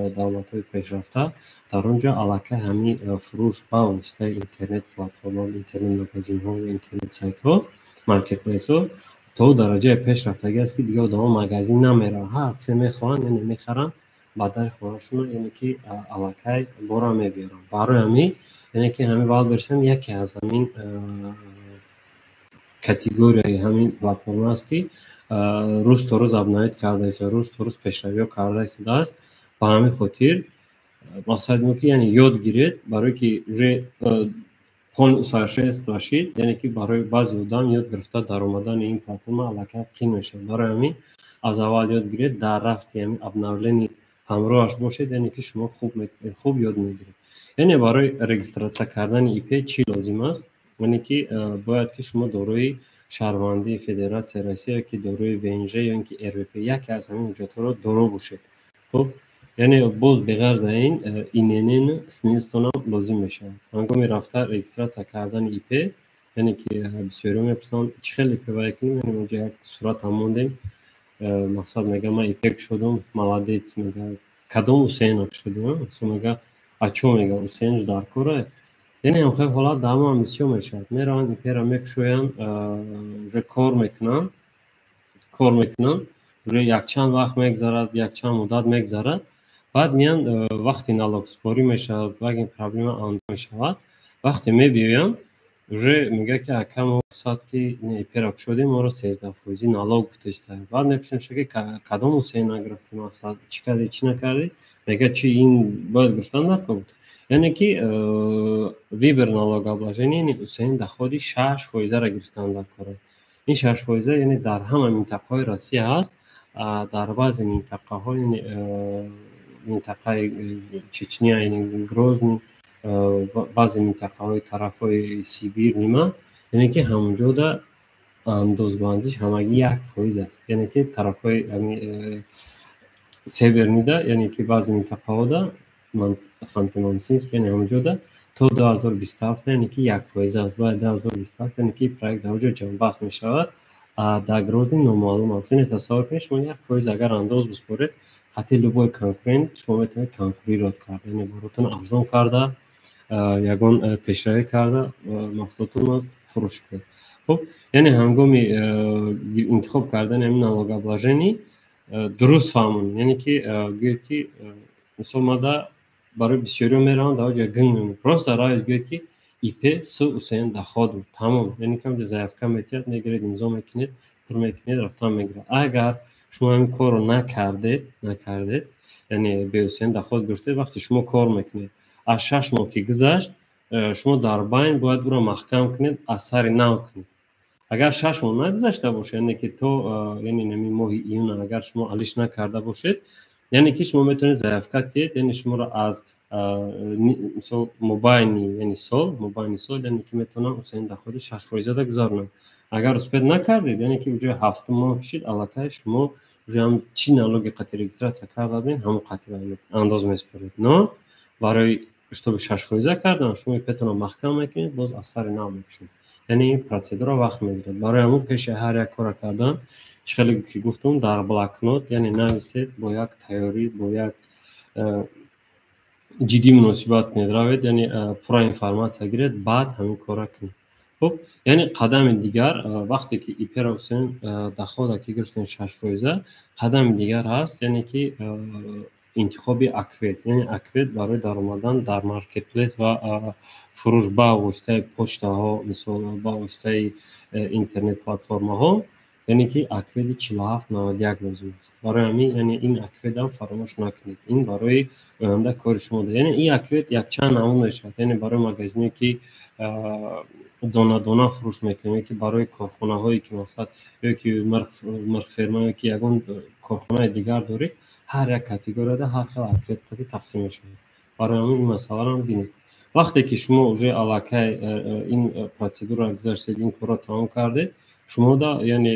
دولت های پیشرفته در اونجا علاقه همین فروش با واسطه اینترنت پلتفرم ها، اینترنت مگزین ها و اینترنت سایت ها، مارکت پلیس ها تا درجه پیشرفتگی است که دیگه آدم مگزین نمیره، ها چه میخوان یعنی میخرن بعد در خونه‌شون، یعنی که علاقه بارا میبیارن. برای همین یعنی که همین والبریس هم یکی از همین کاتگوری همین پلتفرم است که روز تا روز ابنایت کرده است، روز تا روز پیشروی کرده است. با همین خاطر مقصد که یعنی یاد گیرید، برای که روی پون سرشنست باشید، یعنی که برای بعضی آدم یاد گرفته در اومدن این پلتفرم علاقه قین میشه. برای همین از اول یاد گیرید، در رفت همین ابنولینی همراهش باشید، یعنی که شما خوب یاد میگیرید. یعنی برای رجیستراسیون کردن ای پی چی لازم است؟ یعنی که باید که شما داروی شهروندی فدراسیون روسیه که داروی ونژه یا اینکه RVP یکی از همین وجودها رو دارو باشید. خب یعنی باز بغیر از این سنیستون هم لازم میشه. هنگامی رفته رجیستراسیون کردن ای پی، یعنی که بسیاری میپرسن چه خیلی پی باید کنیم، یعنی اونجا یک صورت هم موندیم، مقصد میگه من ای پی شدم ملادیت، میگه کدوم حسین شدیم، میگه اچو میگه حسینش در کوره، یعنی هم خیلی حالا دام هم بسیار میشد میرن ای پی را میکشوین، روی کار میکنن روی یک چند وقت میگذرد، یک چند مدت میگذرد، بعد میان وقتی نالوگ سپاری میشود و این پرابلم آن میشود، وقتی میبیایم روی میگه که کم ساعت که ای پی را شدیم ما رو 13% نالوگ بتیسته، بعد نپرسیم که کدام حسین نگرفتیم اصلا چی کردی چی نکردی، میگه چی این باید گفتن نکن. یعنی که ویبر نالوگ ابلاژنی یعنی حسین در خودی 6% را گرفتن در کاره. این 6% یعنی در همه منطقه های روسیه هست، در بعضی منطقه های یعنی منطقه چچنیا یعنی گروزن، بعضی منطقه های طرف های سیبیر نیمه، یعنی که همونجا در اندازبندیش همگی 1% است، یعنی که طرف های سیبرنیده، یعنی که بعضی منطقه ها در خانتمانسینسک یعنی همونجا در تا 2027 یعنی که 1% است. بعد 2027 یعنی که پروژه در اونجا جانبست می شود، در گروزن نامعلوم است. یعنی تصور کنید شما 1% اگر انداز بسپارید حتی لوبای کنکورنت شما میتونید کنکوری راد کرده، یعنی براتون ارزان کرده، یگان پیشروی کرده محصولاتون رو فروش کرد. خب یعنی هنگامی انتخاب کردن همین نالوگ ابلاژنی درست فهمون، یعنی که گوید که مثلا ما برای بسیاری میرن در اونجا گنگ میمون پراست در رای گوید که ای پی سو حسین در خودم تمام، یعنی که همجا ضعیف کم میتید میگیرید امضا میکنید پر میکنید رفتن میگیرد. اگر شما همین کار رو نکردید یعنی به حسین در خود گرفتید، وقتی شما کار میکنید از 6 ماه که گذشت شما در بین باید او را محکم کنید، اثر نو کنید. اگر 6 ماه نگذشته باشه یعنی که تو یعنی نمی ماه ایون اگر شما علیش نکرده باشید، یعنی که شما میتونید ضعیف کردید، یعنی شما را از مثلا موبایلی یعنی سال یعنی که میتونم حسین در خود 6% گذارنم. اگر اسپید نکردید یعنی که وجه 7 ماه کشید علاقه شما وجه هم چی نالوگ قطعی رجیستراسیون کردین همون قطعی انداز میسپارید، نه برای اشتباه 6% کردن شما میتونم محکم میکنید باز اثر نمیشه، یعنی پروسیدور وقت میگیره. برای همون پیش هر یک کار کردن خیلی که گفتم در بلاک نوت یعنی نویسید با یک تئوری با یک جدی مناسبت کنید روید، یعنی پورا اینفورماسیا گیرید بعد همین کارا کنید. خب یعنی قدم دیگر وقتی که ایپر اوسین دخواه که گرفتین 6%، قدم دیگر هست یعنی که انتخاب اکوید، یعنی اکوید برای درآمدن در مارکت پلیس و فروش با واسطه پشت ها، مثلا با واسطه اینترنت پلتفرم ها، یعنی که اکوید 4791 لازم است. برای همین یعنی این اکوید هم فراموش نکنید، این برای آینده کار شما ده. یعنی این اکوید یک چند نمونه شد، یعنی برای مغازه‌ای که دانه دانه فروش میکنه، که برای کارخانه هایی که مثلا یکی مرغ فرما که یگان کارخانه دیگر داره، هر یک کاتگوری ده هر خیلی اکوید قطعی تقسیم میشه. برای همین این مسئله رو ببینید. وقتی که شما уже علاقه این پروسیدور را گذاشتید، این کار را تمام کرده، شما دا یعنی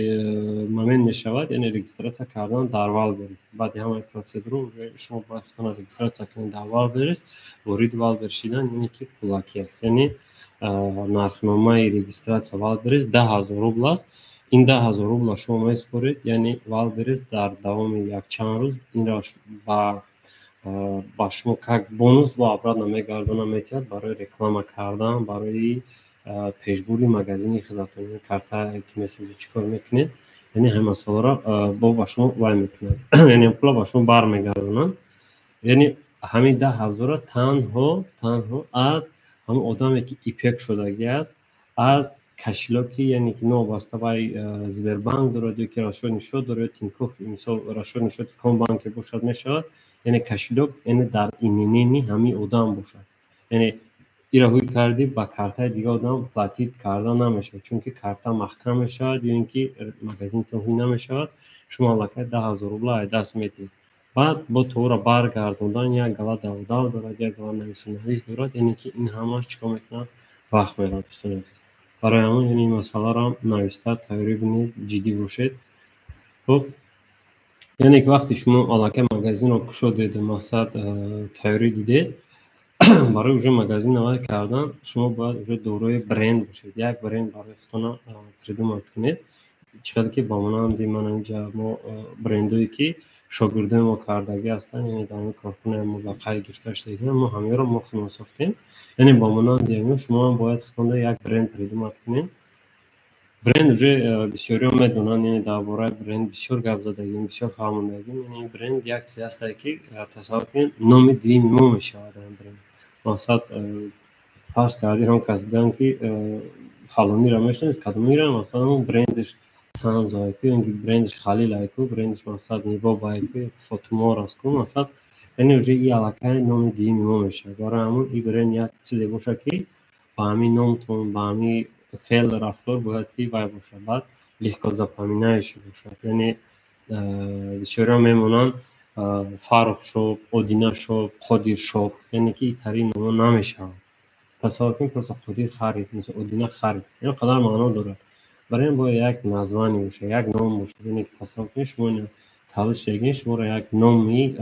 ممکن میشود یعنی رجیستراسیا کردن در وال برید. بعد همه پروسیدور شما باید خود رجیستراسیا کنید در وال برید. وارد وال برشیدن یعنی که پولاکی است، یعنی نرخنامه رجیستراسیا وال برید 10,000 روبل است. این 10,000 روبل شما میسپرید، یعنی وال برید در دوام یک چند روز این را با شما як бонус با обратно мегардонам метиҳад барои реклама кардан, барои пешбури магазини худатон. Карта ки месози чӣ кор мекунед, яъне ҳамин масъаларо ба шумо вай мекунад, яъне пула ба шумо бармегардонанд. яъне ҳамин 10,000 танҳо аз ҳамон одаме ки ипек шудагӣ аст, аз кашилоки яъне ки новобаста ба Сбербанк дорад ё ки расчётни шод дорад, Тинькофф мисол расчётни шоди Комбанке бошад мешавад, یعنی کشیدок یعنی در ایمنی همین آدم باشد. یعنی ایرهوی کردی با کارت دیگه آدم پلاتید کردن نمیشه، چون که کارت محکم میشود یا اینکه مغازین توهی نمیشود. شما علاقه 10,000 روبل دست میدید، بعد با تو را برگردوندن یک گلا داودال دارد، یک گلا نویس دارد، یعنی که این همش چیکار میکنه وقت میرد. برای همون یعنی این مسئله را نویسته تغییر بینید، جدی باشید. خب یعنی که وقتی شما علاقه مغازین رو کشیدید، مقصد تئوری دیدید، برای اونجا مغازین نوای کردن شما باید اونجا دورای برند باشید. یک برند برای خودتون پیدا کنید. چقدر که با من دیمان اینجا ما برندایی که شاگردای ما کردگی هستن، یعنی در کارخونه ما بقای گرفته شده، ما همه رو ما خودمون ساختیم. یعنی با من دیگه شما هم باید خودتون یک برند پیدا کنید. برند уже бисёриҳо медонанд, яъне дар бораи бренд бисёр гап задагим, бисёр фаҳмондагим. яъне бренд як чизе ҳастае ки тасаввур кунед номи дуюми мо мешавад ин бренд. масалан фарз кардед ҳам кас гӯянд ки фалониро мешинед, кадомиро, масалан он брендиш Санзо айку, ин брендиш Халил айку, брендиш масалан Нибоб айку, Фотумор астку, масалан яъне уже и аллакай номи дуюми мо мешавад. барои ҳамон ин бренд як чизе бошад ки ба ҳамин номтон, ба ҳамин феъл рафтор бояд ки вай бошад, баъд легко запоминающий бошад. яъне бисёриҳо мемонанд Фаррух шоп, Одина шоп, Қодир шоп, яъне ки ин тари номо намешавад. тасаввур кунед просто Қодир харид, мисол Одина харид, ин қадар маъно дорад. барои ин бояд як название бошад, як ном бошад. яъне ки тасаввур кунед шумо ин тавлид шудагӣ, шуморо як номи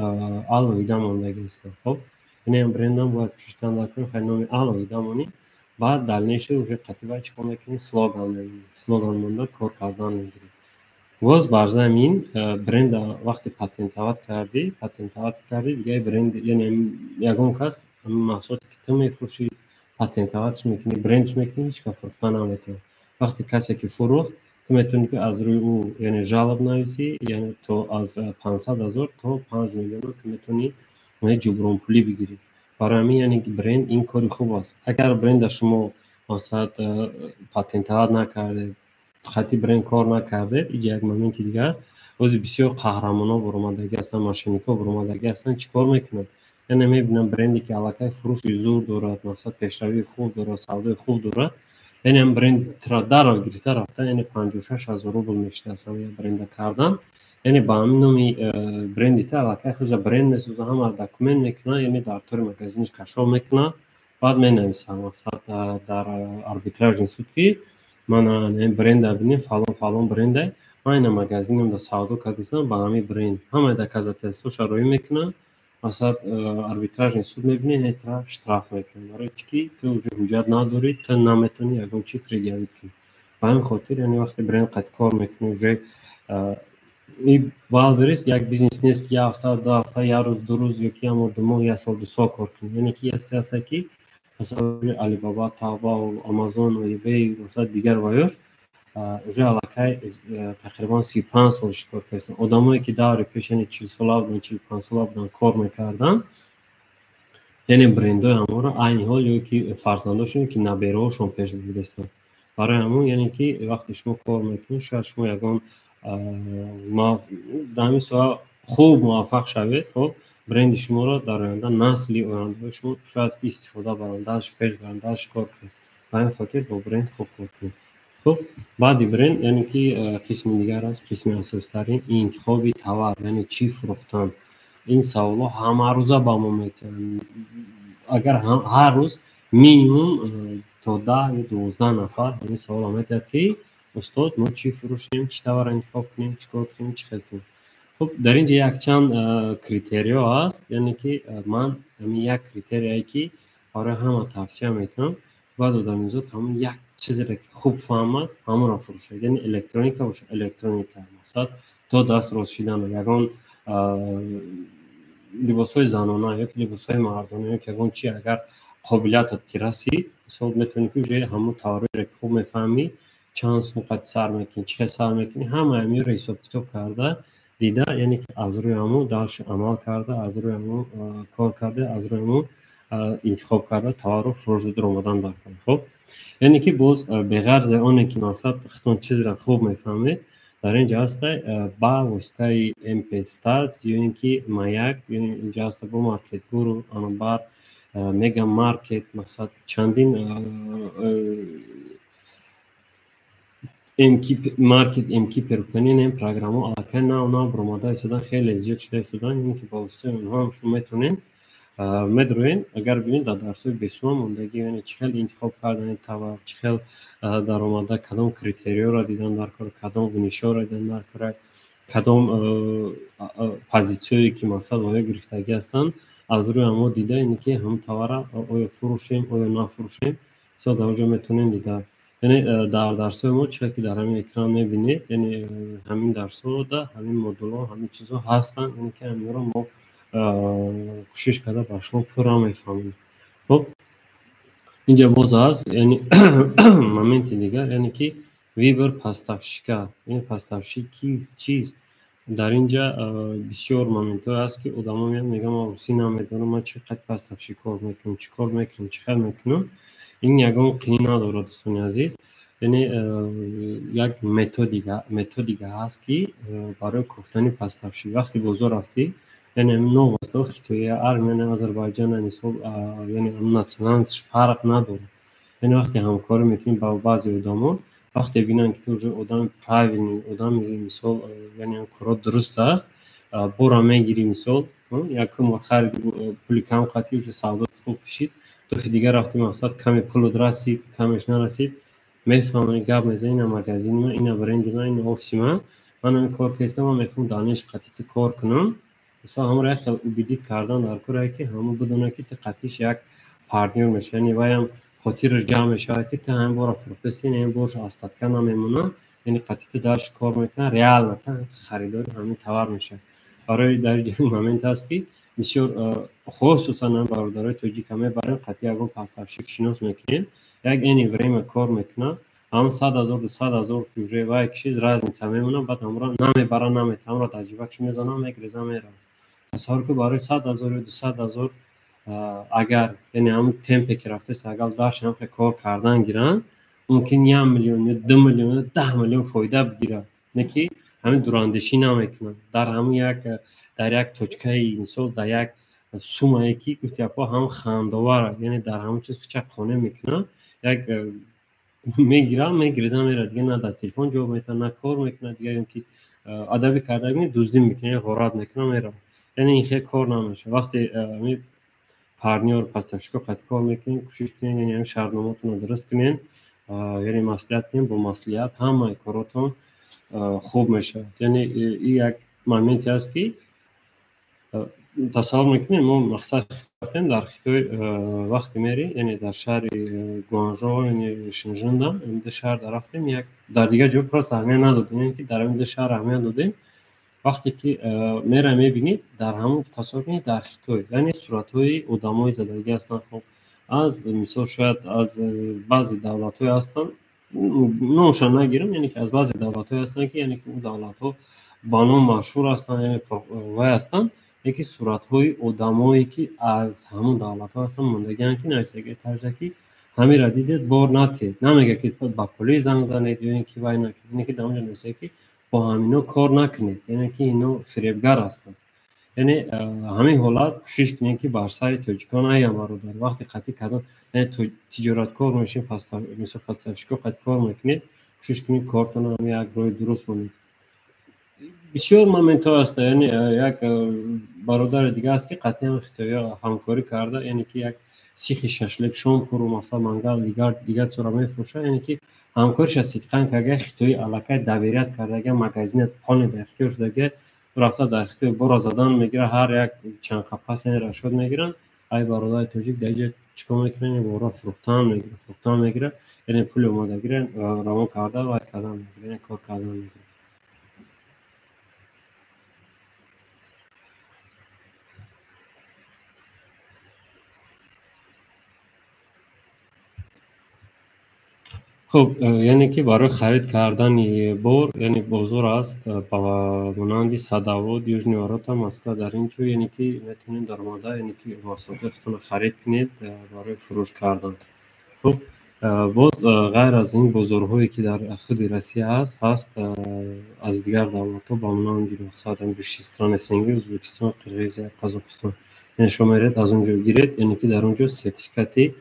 алоҳида мондаги аст. хоб яъне ин брендам бояд кӯшиш карда кунед хай номи алоҳида монӣ. بعد دلیلش уже قطعا چیکار میکنی؟ سلوگان میگیری، سلوگان مونده کار کردن میگیری. باز بر زمین برند وقتی پاتنتوات کردی دیگه برند، یعنی یگان کس محصولاتی که تو میفروشی پاتنتواتش میکنی، برندش میکنی، هیچ کس فروختن نمیتونه. وقتی کسی که فروخت تو میتونی که از روی او یعنی جواب نویسی، یعنی تو از 500,000 تا 5 میلیون تو میتونی جبران پولی بگیری. برای همین یعنی برند این کاری خوب است. اگر برند شما مثلا پاتنتوات نکرده، خطی برند کار نکرده، اینجا یک مومنت دیگه است. روزی بسیار قهرمانا برآمدگی هستن، ماشینیکا برآمدگی هستن، چیکار میکنن؟ یعنی میبینم برندی که علاقه فروش زور دارد، مثلا پیشروی خوب دارد، سودای خوب دارد، یعنی هم برند تر درا گرفته رفتن، یعنی 56,000 روبل میشه اصلا یه برند کردن. یعنی با همین نوعی برندی تا علاقه خود برند میسازه، هم داکومنت میکنه، یعنی در طور مغازینش کشف میکنه، بعد مینویسه مثلا در арбитраж سود که من این برند ببینم فلان برنده، من این مغازینم در سودو کردم با همین برند، همه در کازا تستوش روی میکنه، مثلا арбитраж سود میبینی نیترا штраф میکنه. برای چی تو уже حجت نداری، تو نمیتونی یگان چی предъявить کنی. با این خاطر یعنی وقتی برند قد کار میکنه، уже این بالبریس یک بیزنس نیست که هفته دو هفته یا روز دو روز یکی هم دو ماه یا سال دو سال کار کنی. یعنی که یک سیاست که مثلا علی بابا تابا و آمازون و ایبی و مثلا دیگر وایور уже алакай тақрибан 35 солиш кор кардем. Одамое ки даври пеш яъне 40 сола буданд, 45 сола буданд кор мекарданд, яъне брендои ҳамонро айни ҳол ё ки фарзандошон ки набераҳошон пеш бурдестанд. барои ҳамон яъне ки вақте шумо кор мекунед, шояд шумо ягон дар ҳамин соҳа хуб муваффақ шавед, хоб бренди шуморо дар оянда насли ояндаҳои шумо шояд ки истифода баранд, дааш пеш баранд, дааш кор кунед. ба ҳамин хотир бо бренд хуб кор кунед. خب بعدی برند یعنی که قسم دیگر است، قسم اساس‌ترین انتخاب تاور، یعنی چی فروختن. این سوالا همه روزه با ما میتونن. اگر هر روز مینیمم تا 10 یا 12 نفر این سوال میتونن که استاد ما چی فروشیم، چی تاور انتخاب کنیم، چی کار کنیم، چی خرید کنیم. خب در اینجا یک چند کریتریا هست، یعنی که من همین یک کریتریایی که برای همه توصیه میکنم. بعد آدم میزد همون یک چیزی را که خوب فهمد همون را فروشد. یعنی الکترونیکا باشه، الکترونیکا مثلا تا دست راست شدن یگان لباس‌های زنانه یا لباس‌های مردانه یا یگان چی اگر قابلیتت که رسید مثلا میتونی که همون تاوری را که خوب میفهمی چند سوقت سر میکنی، چه سر میکنی، همه همی را حساب کتاب کرده دیده، یعنی که از روی همون درش عمل کرده، از روی همون کار کرده، از روی همون انتخاب کرده تاور رو فروش در اومدن در کنه. خب یعنی که باز به غرض اونه که مثلا خودتون چیز را خوب میفهمید در اینجا هست با واسطه امپستاز یا اینکه مایک، یعنی اینجا هست با مارکت گورو آنبار مگا مارکت مثلا چندین مارکت امکی پروفتنین این پروگرام ها علاقه نه برماده ایستادن خیلی زیاد شده ایستادن، یعنی که با واسطه اونها هم شما میتونین مدروین اگر ببینید در درس‌های بیسوم موندگی یعنی چقدر انتخاب کردن تاور، چقدر درآمده، کدام کریتریا را دیدن در کار، کدام گونیشا را دیدن در کار، کدام پوزیسیونی که مثلا آیا گرفتگی هستند از روی ما دیده اینه که هم تاور آیا فروشیم آیا نفروشیم مثلا در اونجا میتونین دیده. یعنی در درس‌های ما چقدر که در همین اکران میبینید یعنی همین درس‌ها ده همین مدل‌ها همین چیزها هستن، یعنی که همین رو ما کوشش کرده بر شما پورا میفهمیم. خب اینجا باز هست یعنی مومنت دیگر یعنی که ویبر پاستافشیکا، این پاستافشی چیست در اینجا بسیار مومنت هست که آدما میگن ما روسی نمیدونم ما چقدر پاستافشی کار میکنم، چی کار میکنم، چقدر میکنم. این یگان قینی نداره دوستان عزیز، یعنی یک متدیگه هست که برای گفتن پاستافشی وقتی بازار رفتی یعنی نوع مثلا خیلی ارمن آذربایجان یعنی ناسیونالش فرق نداره. یعنی وقتی همکاری میکنیم با بعضی آدما وقتی ببینن که تو آدم پرایوی آدم مثلا یعنی کار درست است برا میگیری مثلا یکم خرید پول کم قطعی و سودا خوب کشید تو دیگه رفتی مثلا کمی پول درسید کمش نرسید میفهمن گپ میزنن مغازین ما اینا برند ما این آفیس من این کار کردم و میخوام دانش قطعی کار کنم مثلا همراه خیلی بیدید کردن در کاری که همون بدونه که قطعیش یک پارتنر میشه، یعنی بایم خاطرش جمع میشه که تا هم بار فروخته سین این بارش استاد کنه میمونه، یعنی قطعی درش کار میکنه ریال نه خریدار همین تاور میشه. برای در این مومنت هست که بسیار خصوصا برادرای توجیه کمی برای قطعی اگه پاستافشی شناس میکنین یک اینی بریم کار میکنه هم 100,000 200,000 که وای چیز راز نیست میمونه بعد همراه نمیبره نمیتونه را تجربه چه میزنه میگریزه میره. تصور که برای 100,000 یا 200,000 اگر یعنی همون تمپی که رفته است اگر داشت هم کار کردن گیرن ممکن 1 میلیون یا 2 میلیون یا 10 میلیون فایده بگیره، نه که همین دوراندشی نمیکنن در همون در یک توچکه مثلا در یک سومه که گفتی اپا هم خنداوره، یعنی در همون چیز که چک خانه میکنه یک میگیرم میگریزم میره دیگه نه در تلفن جواب میتونه نه کار میکنه دیگه، یعنی که ادبی کرده دزدی میکنه غارت میکنه میره، یعنی این خیلی کار نمیشه. وقتی می پارتنر پاستافشی قطع کار میکنین کوشش کنین یعنی هم شرطنامه‌تون رو درست کنین، یعنی مصلحت کنین با مصلحت همه کاراتون خوب میشه. یعنی این یک مومنتی است که تصور میکنین ما مقصد رفتیم در خطوی وقتی میری یعنی در شهر گوانژو یعنی شنژن این دو شهر رفتیم یک در دیگه جو پراست اهمیت ندادیم، یعنی که در این دو شهر اهمیت دادیم وقتی که میره میبینید در همون تصاویر می‌بینید در خطوی یعنی صورت‌های آدمای زدگی هستن. خب از مثال شاید از بعضی دولت‌های هستن نوشان نگیرم، یعنی که از بعضی دولت‌های هستن که یعنی که اون دولت‌ها با نام مشهور هستن، یعنی وای هستن یکی صورت‌های آدمایی که از همون دولت‌ها هستن موندگی که نایسته ترجکی همین را دیدید بار نتید نمیگه که با پلیس زنگ زنید یا اینکه وای نکنید، اینکه در اونجا نوشته که با همینا کار نکنید، یعنی که اینا فریبگر هستند. یعنی همین حالت کوشش کنید که بر سر توجیکان ایام برادر وقتی قطعی کردن یعنی تجارت کار میشین پس مثلا پاتشکو قطع کار میکنید کوشش کنید کارتون هم یک روی درست کنید. بسیار مومنت ها هست، یعنی یک برادر دیگه است که قطعی هم خطایا همکاری کرده، یعنی که یک سیخ ششلک شام پرو مثلا منگل دیگر چرا میفروشه، یعنی که همکارش از صدقان که اگه خطای علاقه دبیریت کرده اگه مگزین پانی در اختیار شده رفته در اختیار برا زدن میگیره، هر یک چند قفس این رشد میگیرن. ای برادر توجیک دیگه چیکار میکنه برا فروختن میگیره یعنی پول اومده گیره روان کرده و کردن میگیره یعنی کار کردن میگیره. خب یعنی که برای خرید کردن بار یعنی بازار است با مانند صداوت یوجنی آراتا مسکا در اینجا، یعنی که میتونید در ماده یعنی که واسطتون خرید کنید برای فروش کردن. خب باز غیر از این بازارهایی که در خود روسیه هست از دیگر دولت‌ها با مانند مثلا بلوچستان، سنگی، ازبکستان، قرقیزستان، قزاقستان یعنی شما میرید از اونجا گیرید، یعنی که در اونجا سرتیفیکاتی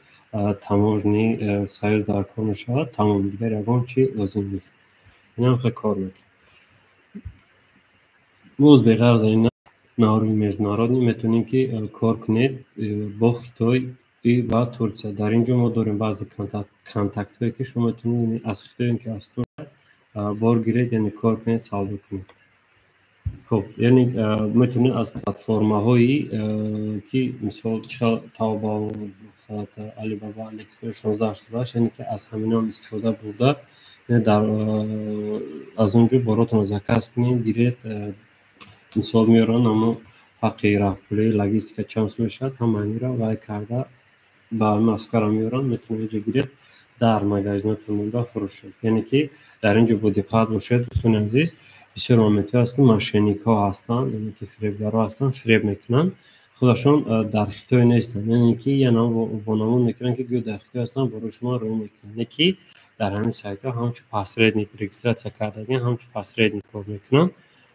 تمامی سایر در کار میشود، تمام دیگر یگان چی لازم نیست، این هم خیلی کار میکنه. باز به غرض این نهاری международní میتونیم که کار کنید با خطای و ترکیه. در اینجا ما داریم بعضی کانتکت هایی که شما میتونید از خطای که از ترکیه بار گیرید یعنی کار کنید سودا کنید. خب یعنی میتونید از پلتفرم هایی که مثال تاوباو مثلا علی بابا الیکسپرس 1688 یعنی که از همینا استفاده بوده در از اونجا براتون زکاس کنید گیرید مثال میارن اما حقی رهبری لاجستیک چانس میشد هم میره وای کرده با مسکر میارن میتونه اینجا گیرید در مگزینتون مونده فروشید. یعنی که در اینجا با دقت باشید دوستان عزیز، بسیار مومنت هست که ماشینیک ها هستن یعنی که فریبگرا هستن فریب میکنن خودشون در اختیار نیستن، یعنی که یه نامون میکنن که گو در اختیار هستن برای شما رو میکنن، یعنی که در همین سایت ها همچون پاسورد نیت رجیستراسیون کردن همچون پاسورد کار میکنن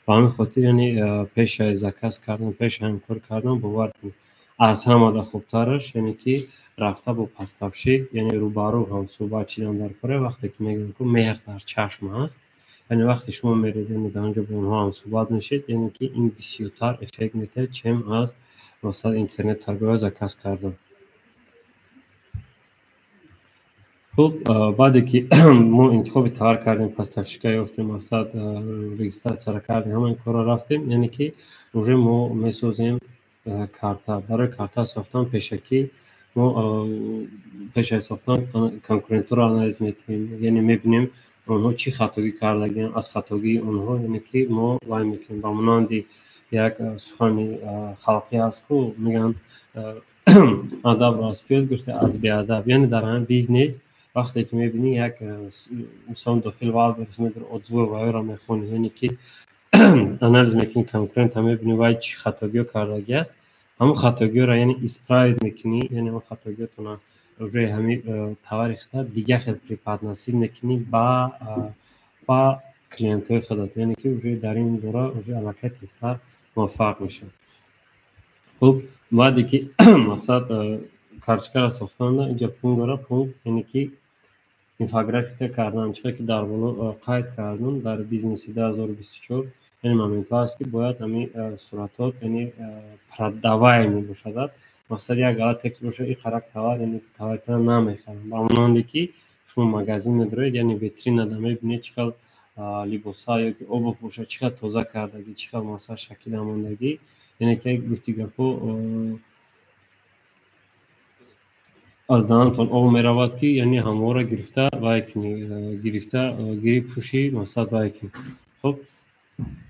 و همین خاطر یعنی پیش از زکاس کردن پیش همکار کردن باور کنید از همه خوبترش یعنی که رفته با پستافشی یعنی روبرو هم صحبت چیدن در کاره وقتی که میگن که مهر در چشم هست، یعنی وقتی شما میرید یعنی در اونجا با اونها هم صحبت میشید یعنی که این بسیارتر افکت میده چم از مثلا اینترنت ترگاه زکاس کردن. خب بعدی که ما انتخاب تار کردیم پس تفشیکه یافتیم مثلا رجیستر سر کردیم همین کارا رفتیم، یعنی که روزه ما میسازیم کارتا برای کارتا ساختن پیشکی ما پیش از ساختن کنکورنت را آنالیز میکنیم یعنی میبینیم اونها چی خطاگی کردگین از خطاگی اونها یعنی که ما وای میکنیم با مانندی یک سخنی خلقی هست که میگن ادب راست یاد گفته از بی ادب، یعنی در همین بیزنس وقتی که میبینی یک مثلا داخل وال برسیم در ادزو و را میخونی یعنی که آنالیز میکنی کنکورنت هم میبینی وای چی خطاگی کردگی است همون خطاگی را یعنی اسپراید میکنی یعنی اون خطاگی تون روی همین تواریخ دیگه خیلی پریپاد نصیب میکنی با کلینت های خودت، یعنی که روی در این دوره روی علاقه تیستر موفق میشه. خب بعدی که مقصد کارچکار ساختن اینجا پونگ داره پونگ یعنی که اینفوگرافیک کردن چیزی که در بالا قید کردن در بیزنس 2024 یعنی مومنت است که باید همین صورتات یعنی پردوای می باشد مثلا یک غلط تکست باشه این خرک توار یعنی توارتون نمیخرن با اونانی که شما مغازه میدارید یعنی ویترین ادامه ببینید چقدر لباسا یا که آب باشه چقدر تازه کردگی چقدر مثلا شکل ماندگی یعنی که گفتی گپو از دهانتون آب میرود که یعنی همه را گرفته وای کنی گرفته گیری پوشی مثلا وای کنی. خب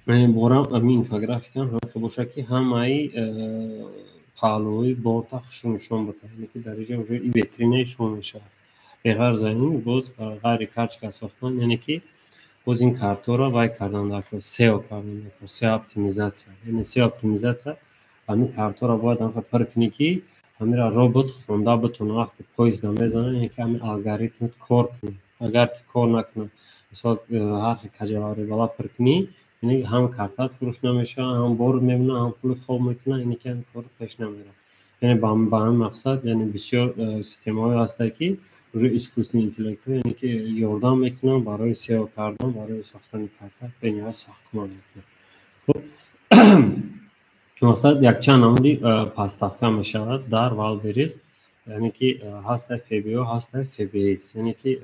یعنی بورم همین اینفوگرافیکان هم که باشه که همه پهلوی بورتا خشونشون بوده یعنی که در اینجا وجود این ویترینشون میشه بغیر زمین باز غیر کارچ ساختن یعنی که باز این کارتا را وای کردن در سئو کردن در سئو اپتیمیزاسیون یعنی سئو اپتیمیزاسیون همین کارتا را باید انقدر پرکنی که همین را ربات خونده بتونه وقتی پویز نمیزنه یعنی که همین الگوریتم کار کنه اگر که کار نکنه مثلا هر کجایی بالا پرکنی یعنی هم کارتات فروش نمیشه هم بار میمونه هم پول خوب میکنه یعنی که کار پیش نمیره یعنی با هم مقصد یعنی بسیار سیستم های هسته که روی اسکوسنی اینتלקتوری یعنی که یاردم میکنن برای سئو کردن برای ساختن کارت به نیاز ساختمان میکنن خب مثلا یک چند عملی پاستافکا میشود در والبریز یعنی که هست فیبیو هست فیبیز یعنی که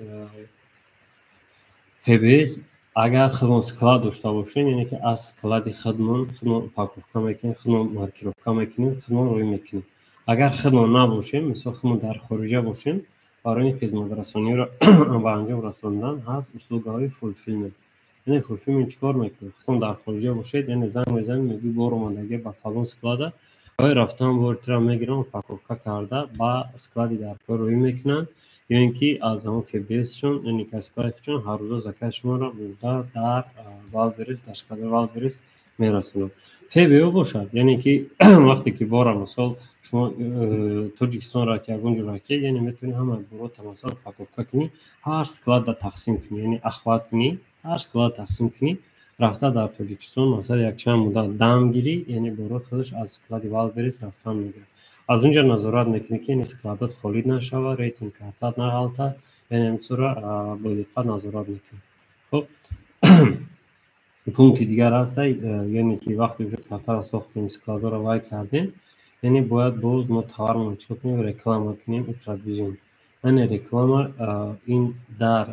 فیبیز اگر خدمون سکلاد داشته باشین یعنی که از سکلادی خدمون پاکوفکا میکنیم خدمون مارکیروفکا میکنیم خدمون روی میکنیم اگر خدمون نباشیم مثلا خدمون در خارجه باشیم برای این خدمت رسانی را به انجام رساندن هست اسلوب‌های فولفیلمنت یعنی فولفیلمنت چیکار میکنه خدمون در خارجه باشید یعنی زنگ میزنید میگی برو ماندگی به فلان سکلاد آیا رفتم بورترا میگیرم و پاکوفکا کرده با سکلادی در کار روی میکنن یا اینکه از همون فیبرسشون یعنی که اسکایپشون هر روز زکات شما را برده در والبریز در شکل والبریز میرسونن فیبیو باشد یعنی که وقتی که بارا مثال شما تاجیکستان را که اونجا را که یعنی میتونی همه برو تمثال پاکوفکا کنی هر سکلاد را تقسیم کنی یعنی اخوات کنی هر سکلاد تقسیم کنی رفته در تاجیکستان مثلا یک چند مدت دم گیری یعنی برو خودش از سکلاد والبریز رفتن میگیره از اونجا نظارت میکنی که این اسکلادات خالد نشود ریتینگ کارتات نغلطه یعنی این صورت با دقت نظارت میکنی خب پونکت دیگر هست یعنی که وقتی وجود کارتا را ساختیم اسکلادا را وای کردیم یعنی باید باز ما تورم چیکار کنیم رکلام کنیم اترادیژن یعنی رکلام این در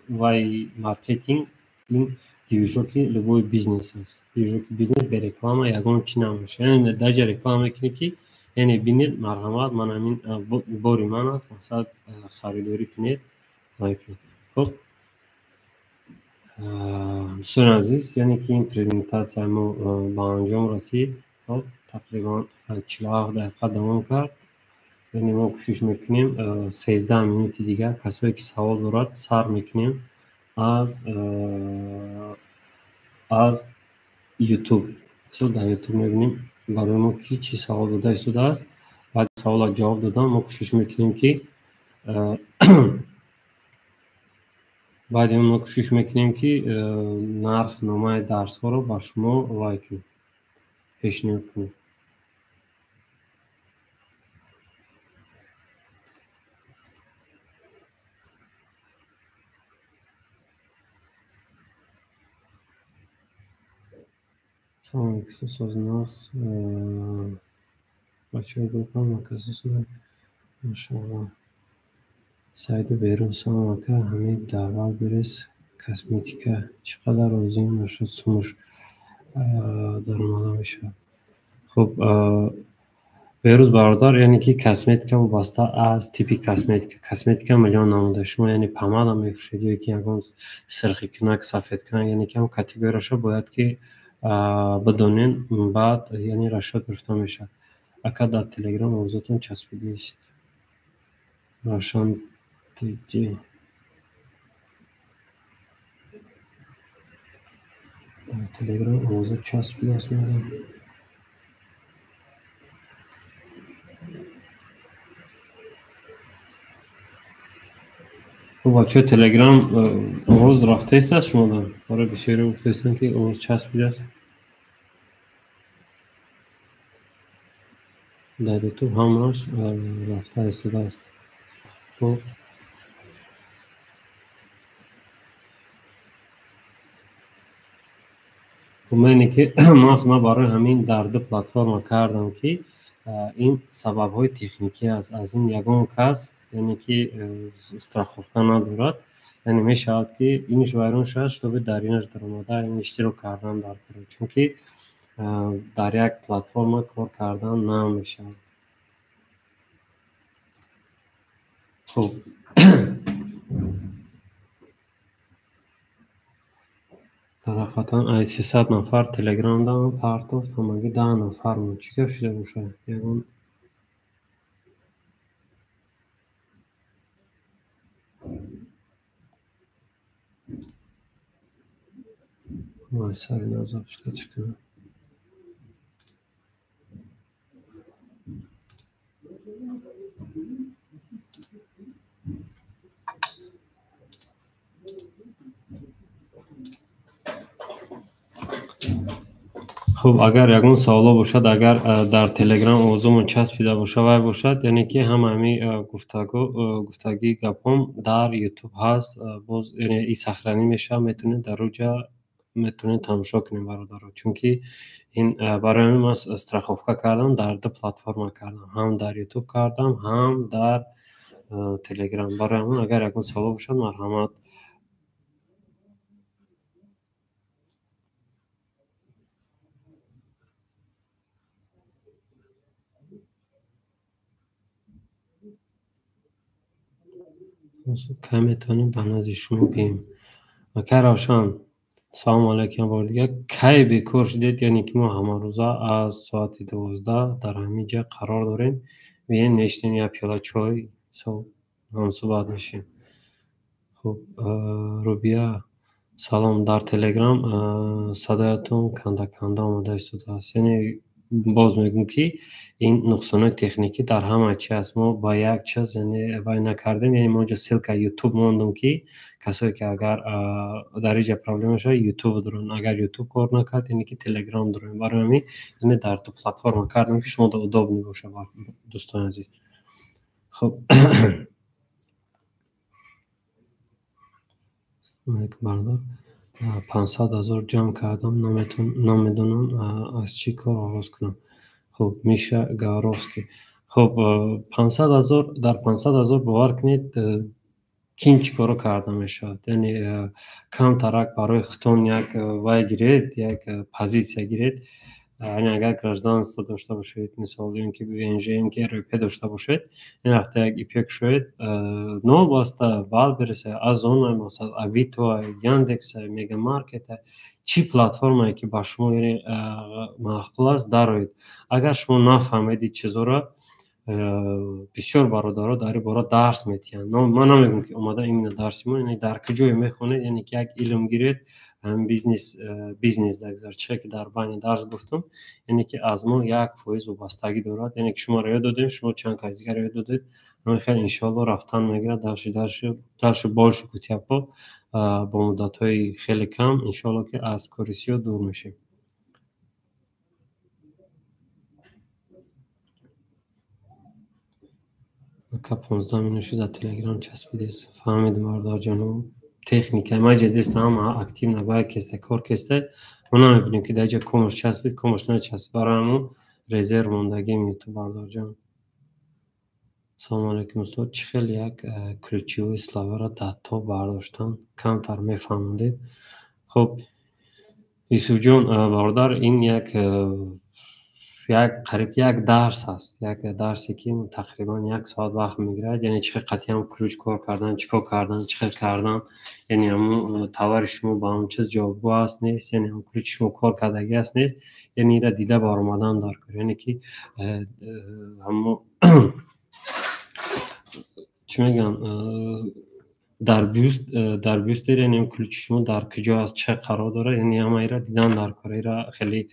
وای مارکتینگ این دیوژو که لبوی بیزنس است دیوژو که بیزنس به رکلام یگان چی نمیشه یعنی درجه رکلام میکنی که یعنی بینید مرحمت من همین باری من است مثلا خریداری کنید لایک خب دوستان عزیز یعنی که این پرزنتاسیون ما به انجام رسید خب تقریبا 47 دقیقه دوام کرد یعنی ما کوشش میکنیم 13 مینوت دیگه کسایی که سوال دارد سر میکنیم از یوتیوب مثلا در یوتیوب میبینیم برای ما کی چی سوال داده ایستاده است بعد سوالات جواب دادم ما کوشش میکنیم که بعد ما کوشش میکنیم که نرخ نامه درس ها رو با شما لایک پیشنهاد کنیم سلام کسوس از ناس بچه های گروپ هم کسوس ماشاءالله سعید بیرون سلام اکا همین دربار برس کسمیتیکا چقدر روزین نشد سموش در اومده میشه خب بیروز برادر یعنی که کسمیتیکا وابسته از تیپی کسمیتیکا میلیون ناموده شما یعنی پماد هم میفروشید یا که یکان سرخی کنک سفید کنک یعنی که هم کاتگوریش باید که بدونین بعد یعنی رشد گرفته میشه اکا در تلگرام موضوعتون چسبیده است روشن تیجی در تلگرام موضوع چسبیده است میگم خب بچه تلگرام امروز رفته است از شما دارم برای بسیاری گفته استن که امروز چسبیده است در یوتیوب همراش رفته استاده است خب من که ما برای همین در دو پلتفرم کردم که این سبب های تکنیکی است از این یگان کس یعنی که استراخوفکا ندارد یعنی می شود که اینش ویرون شد شده در اینش در آمده این اشتراک کردن در کنید چون که در یک پلتفرم کار کردن نمیشه خب در قطعا ای 300 نفر تلگرام دارم پرتوفت همگی 10 نفر بود چیکار شده باشه یکون وای سری نازم چیکار خب اگر یکون سوالا باشد اگر در تلگرام اوضوعمون چسبیده باشه و باشد یعنی که همه گفتگی گپم در یوتیوب هست باز یعنی این سخرانی میشه میتونید در روجا میتونید تماشا کنید برادر چون که این برای من استراخوفکا کردم در دو پلتفرم کردم هم در یوتیوب کردم هم در تلگرام برای من اگر یکون سوالا باشد مرحمت که میتونیم به نزد شما بیم مکر روشن سلام علیکم بار دیگه کی بیکار شدید یعنی که ما همه روزا از ساعت 12 در همینجا قرار داریم بیاین نشینیم یا پیاله چای هم صحبت میشیم خب روبیا سلام در تلگرام صدایتون کنده کنده آمده ایستاده است یعنی باز میگم که این نقصان تکنیکی در همه چی است ما با یک چیز یعنی وای نکردیم یعنی ما اونجا سلک یوتیوب موندم که کسایی که اگر در اینجا پرابلم شد یوتیوب دارن اگر یوتیوب کار نکرد یعنی که تلگرام دارن برای همین یعنی در تو پلتفرم کردم که شما اداب نباشه دوستان عزیز خب بردار 500,000 جمع کردم نمیدونم از چی کار آغاز کنم خب میشه گاروفسکی خب 500,000 در 500,000 باور کنید کین چی کارو کرده میشد یعنی کم ترک برای خودتون یک وای گیرید یک پوزیسیا گیرید یعنی اگر گражданство داشته باشید مثال اینکه ونژن که روپی داشته باشید این وقت یک ایپک شوید نو واسطه بعد برسه از اون مثلا اویتو یاندکس میگا مارکت چی پلتفرمی که با شما یعنی معقول است دارید اگر شما نفهمید چیزا را بسیار برادرها در این باره درس میتین من نمیگم که اومده این درس ما یعنی در کجای میخونید یعنی که یک علم گیرید هم بیزنس دگذار چه که در بین درس گفتم یعنی که از ما یک فایز وابستگی دارد یعنی که شما را یاد دادیم شما چند کس دیگر یاد دادید من خیلی انشالله رفتن میگیرد درش بالش کتیپا با مدت های خیلی کم انشالله که از کاریسیو دور میشیم که 15 minut شده تلگرام چسبیدیست فهمیدم مردار جانو تکنیکه ما جدیست هم اکتیو نگاه کسته کار کسته اونا میبینیم که در جا کمش چسبید کمش نچسبید برای همون رزرو موندگی میتو بردار جان سلام علیکم استاد چه خیلی یک کلچیوی اسلاوه را دتا برداشتن کمتر میفهمدید خب یوسف جان بردار این یک قریب یک درس هست یک درسی که تقریبا 1 ساعت وقت میگیرد یعنی چه قطعی هم کروج کار کردن چیکار کردن چه کردن یعنی همون تاور شما با اون چیز جواب است نیست یعنی اون کروج شما کار کردگی است نیست یعنی را دیده بار اومدن دار کار یعنی که همون چی میگن در بیوست یعنی اون کلوچ شما در کجا از چه قرار داره یعنی همه ایرا دیدن در کار ایرا خیلی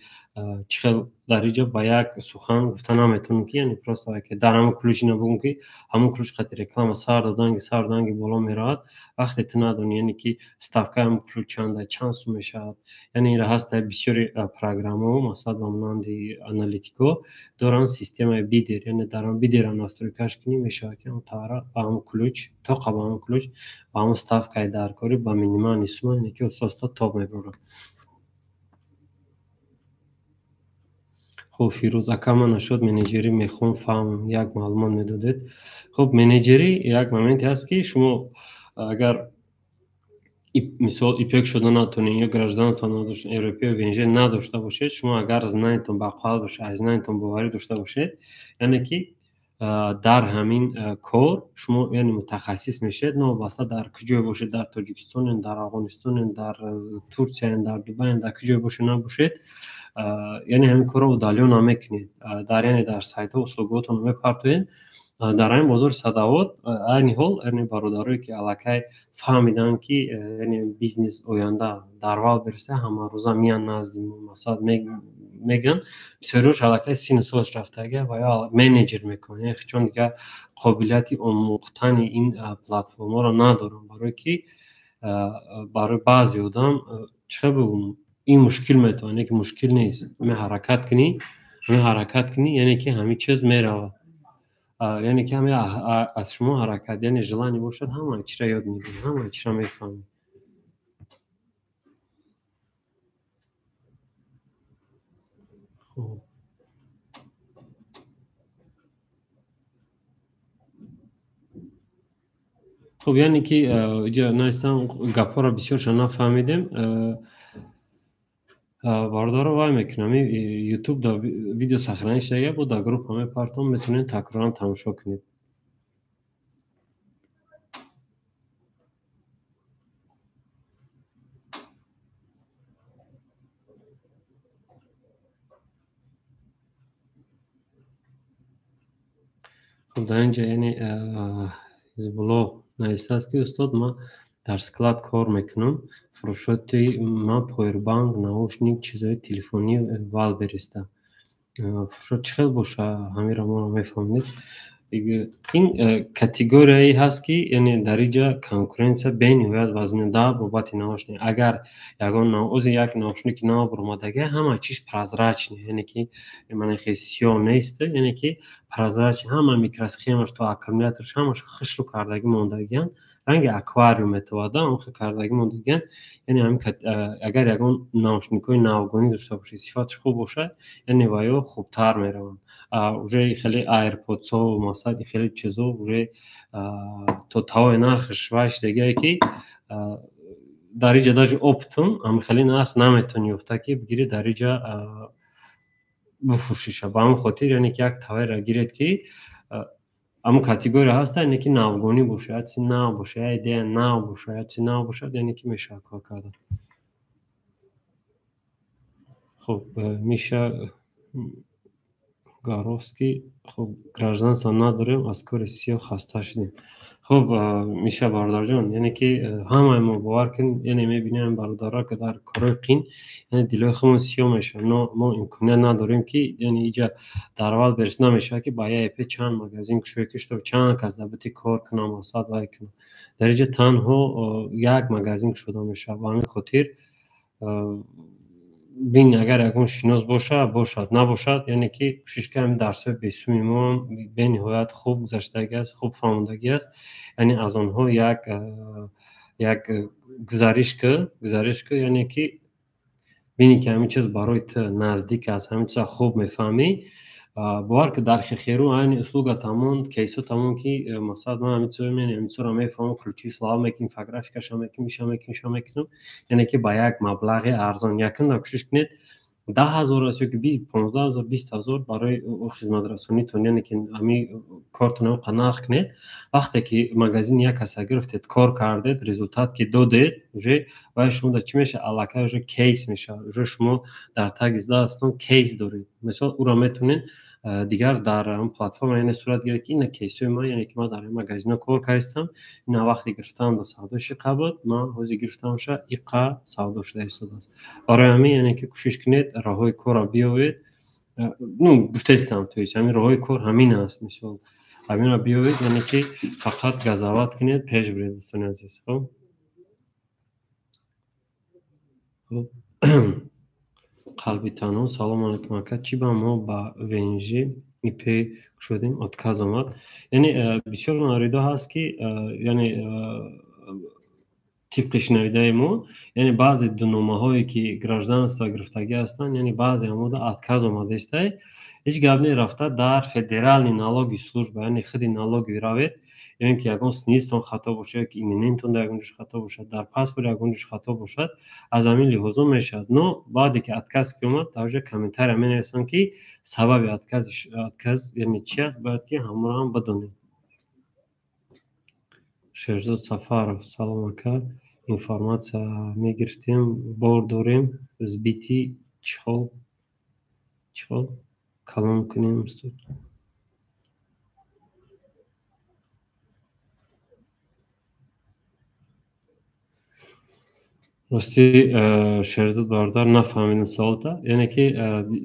چه در اینجا با یک سخن گفتن نمیتونم که یعنی پرستا که در همون کلوچ نبودم که همون کلوچ خاطر رکلام سر دادنگی بالا میراد وقتی تو ندونی یعنی که استافکا هم کلوچ چند سو میشد یعنی ایرا هست بسیاری پروگرام ها مثلا مانند انالیتیکو دارن سیستم بیدر یعنی در هم بیدر هم ناسترویکاش کنی میشه که اون تارا با همون کلوچ تا قبل همون کلوچ با همون استافکای در کاری با مینیما نیسما یعنی که استاستا تاب میبرن خب فیروز اکاما نشد منیجری میخوام فهم یک معلومات میدادید خب منیجری یک مومنتی هست که شما اگر مثال ایپک شده نتونین یا گражданство نداشته اروپی و ونژن نداشته باشید شما اگر знаниятон бақвал باشه از знаниятон باوری داشته باشید یعنی که дар ҳамин кор шумо яъне мутахассис мешед, новобаста дар куҷое бошед, дар Тоҷикистонен, дар Афғонистонен, дар Турсияен, дар Дубайен, дар куҷое бошед набошед, яъне ҳамин корро удалиё намекунед. Дар яъне дар сайтҳо услуготро мепартоед. дар ҳамин бозори Садовод айни ҳол яъне бародарое ки аллакай фаҳмиданд ки яъне бизнес оянда дар вал берса, ҳамарӯза миянд назди мо, масалан мегӯянд бисёриҳош аллакай сину солаш рафтага ва ё менеҷер мекунанд, яъне чун дигар қобилияти омӯхтани ин платформаро надоранд, барое ки барои баъзе одам чӣ хел бигӯям, ин мушкил метавонад, яъне ки мушкил нест. ҳамин ҳаракат кунӣ, яъне ки ҳамин чиз меравад. яъне ки ҳамин аз шумо ҳаракат, яъне желание бошад, ҳамаи чиро ёд мегирӣ, ҳамаи чиро мефаҳмӣ. хуб, яъне ки иҷо наистан гапҳоро бисёршо нафаҳмидем. Бародаро вай мекунам, ютуб да видео сохранӣ шуда бо дар группа мепартам, метавонед такроран тамошо кунед. хуб, дар ин ҷо яъне Ҳизбуллоҳ навистааст ки устод ман дар склад кор мекунам. Фурӯшоти ман повербанк, наушник, чизҳои телефонӣ вал бериста. Фурӯшот чӣ хел боша, ҳаминро мо мефаҳмед. Ин категорияе ҳаст ки яъне дар ин ҷо конкуренсия бениҳоят вазнин дар бобати наушник. Агар як наушники нав баромадагӣ, ҳама чиз прозрачне, яъне ки манихи сиёҳ нест, яъне ки прозрачне, ҳама микросхемаш то аккумулятораш ҳамаш хушрӯ кардагӣ мондагиянд, ранги аквариум метавонад он хел кардагӣ мондагиянд. яъне ҳамин агар ягон наушникҳои навгонӣ дошта бошед, сифаташ хуб бошад, яъне ва ё хубтар мераванд. Уже хеле AirPods-ҳо, масалан хеле чизҳо уже то тавои нархаш вай шудагие ки дар ин ҷо даже оптом ҳамин хеле нарх наметавонӣ ёфта ки бигирӣ дар ин ҷо бифурӯшиша. Ба ҳамин хотир яъне ки як таваеро гиред ки ҳамун категория ҳаста, яъне ки навгонӣ бошад, як чизи нав бошад, як идея нав бошад, як чизи нав бошад, яъне ки мешавад кор кардан. хуб, Миша Горовский, хуб, гражданство надорем, аз кори сиёҳ хаста шудем. хуб, Миша бародарҷон, яъне ки ҳамаи мо бовар кунед, яъне мебинем бародаро ки дар кораи қин яъне дилҳои худмон сиёҳ мешавад. мо имконият надорем ки яъне ин ҷо дар вал берис намешавад ки ба ЕП чанд магазин кушоя ки шуд чанд кас дабити кор кунам, масад вай кунам. Дар ин ҷо танҳо як магазин кушода мешавад. Ба ҳамин хотир бин агар ягон шинос бошад, набошад, яъне ки кӯшиш кардем дарсҳои бесуми мо бениҳоят хуб гузаштагӣ аст, хуб фаҳмондагӣ аст. Яъне аз онҳо як гузариш кӯ, яъне ки бинӣ ки ҳамин чиз барои ту наздик аст, ҳамин чизро хуб мефаҳмӣ. бовар ки дар хехеру айни услугатамон, кейсотамон ки масалан ман ҳамин чизро мефаҳмам, ключи слова мекунем, инфографикаша мекунем, иша мекунем, яъне ки ба як маблағи арзон. Якunda кӯшиш кунед 10,000 аст ёки 15,000, 20,000 барои хизматрасонитон, яъне ки ҳамин кортонро нарх кунед. Вақте ки магазини як каса гирифтед, кор кардед, результат ки додед, уже вай шумо чӣ мешавад, аллакай уже кейс мешавад. Уже шумо дар таги дастон кейс доред. Мисол уро метавонед дигар дар платформа яъне сурат гирад ки ина кейсои ман, яъне ки ман дар ин магазинҳо кор кардистам, ина вақте гирифтам да савдо шиқа буд, ман ҳозир гирифтамаша иқа савдо шуда истодааст. барои ҳамин яъне ки кӯшиш кунед роҳҳои корро биёвед. гуфтаистам то есть ҳамин роҳҳои кор ҳамин аст. Мисол ҳаминро биёвед, яъне ки фақат газоват кунед, пеш буред дӯстони азиз. хуб қалби танҳо салом алайкум ака, чӣ ба мо ба ВНЖ ИП кушодем отказ омад? Яъне бисёр мавридо ҳаст ки яъне тибқи шунавидаи мо, яъне баъзе дуномаҳое ки гражданство гирифтагӣ ҳастанд, яъне баъзе ҳамода отказ омадааст. هیچ گپ нерафта дар федерални налоги служба, яъне худи налоги равед, ё ин ки ягон снизтон хато бошад, ё ки именинтон дар ягон ҷош хато бошад, дар паспорт ягон ҷош хато бошад, аз ҳамин лиҳозо мешавад. Но баъде ки отказ ки омад, дар оҷа комментария менависанд ки сабаби отказ яъне чи аст, бояд ки ҳамаро ҳам бидонем. Шерзод Сафаров: салом ака, информация мегирифтем, бор дорем, збити чихол калон кунем устод? рости Шерзод бародар нафаҳмидам суолта. Яъне ки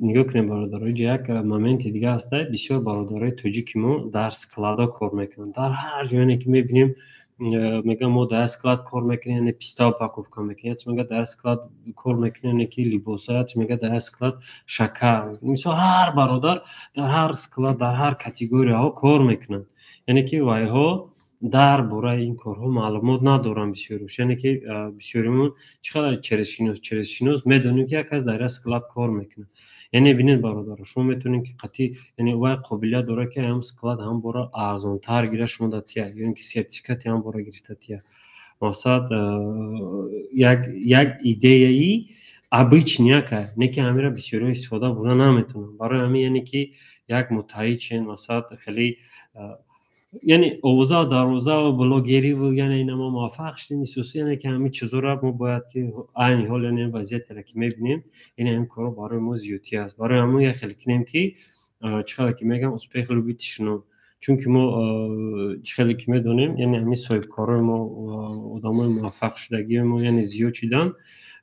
нигоҳ кунед бародаро, иҷа як моменти дига ҳаста. Бисёр бародарои тоҷики мо дар складо кор мекунанд. Дар ҳар ҷое ки мебинем мегӯям мо дар склад кор мекунем, яъне писта упаковка мекунем, яц мегӯяд дар склад кор мекунем, яъне ки либоса, яц мегӯяд дар склад шакар. Мисол ҳар бародар дар ҳар склад, дар ҳар категорияҳо кор мекунанд. Яъне ки вайҳо дар бораи ин корҳо маълумот надоранд бисёриш. Яъне ки бисёримон чӣ қадар черезшинос медонем ки як кас дар як склад кор мекунад. Яъне бинед бародаро, шумо метавонед ки қатъи, яъне вай қобилият дорад ки ҳам склад ҳам бора арзонтар гира шумо да тия, ё ин ки сертификати ҳам бора гирифта тия. Мақсад як идеяи обычный яка, не ки ҳамира бисёриҳо истифода бурда наметавонанд. Барои ҳамин яъне ки як муттаҳидшен, масалан хеле яъне овоза дароза блогериву яъне ина мо муваффақ шудем исоси, яъне ки ҳамин чизҳоро мо бояд ки айни ҳол, яъне вазъиятеро ки мебинем, яъне ҳамин корҳо барои мо зиёдтӣ аст. Барои ҳамон як хеле кунем ки чӣ қадар ки мегӯям успех любит тишино. Чунки мо чӣ хеле ки медонем, яъне ҳамин соҳибкорҳои мо, одамои муваффақшудагии мо яъне зиёд шуданд.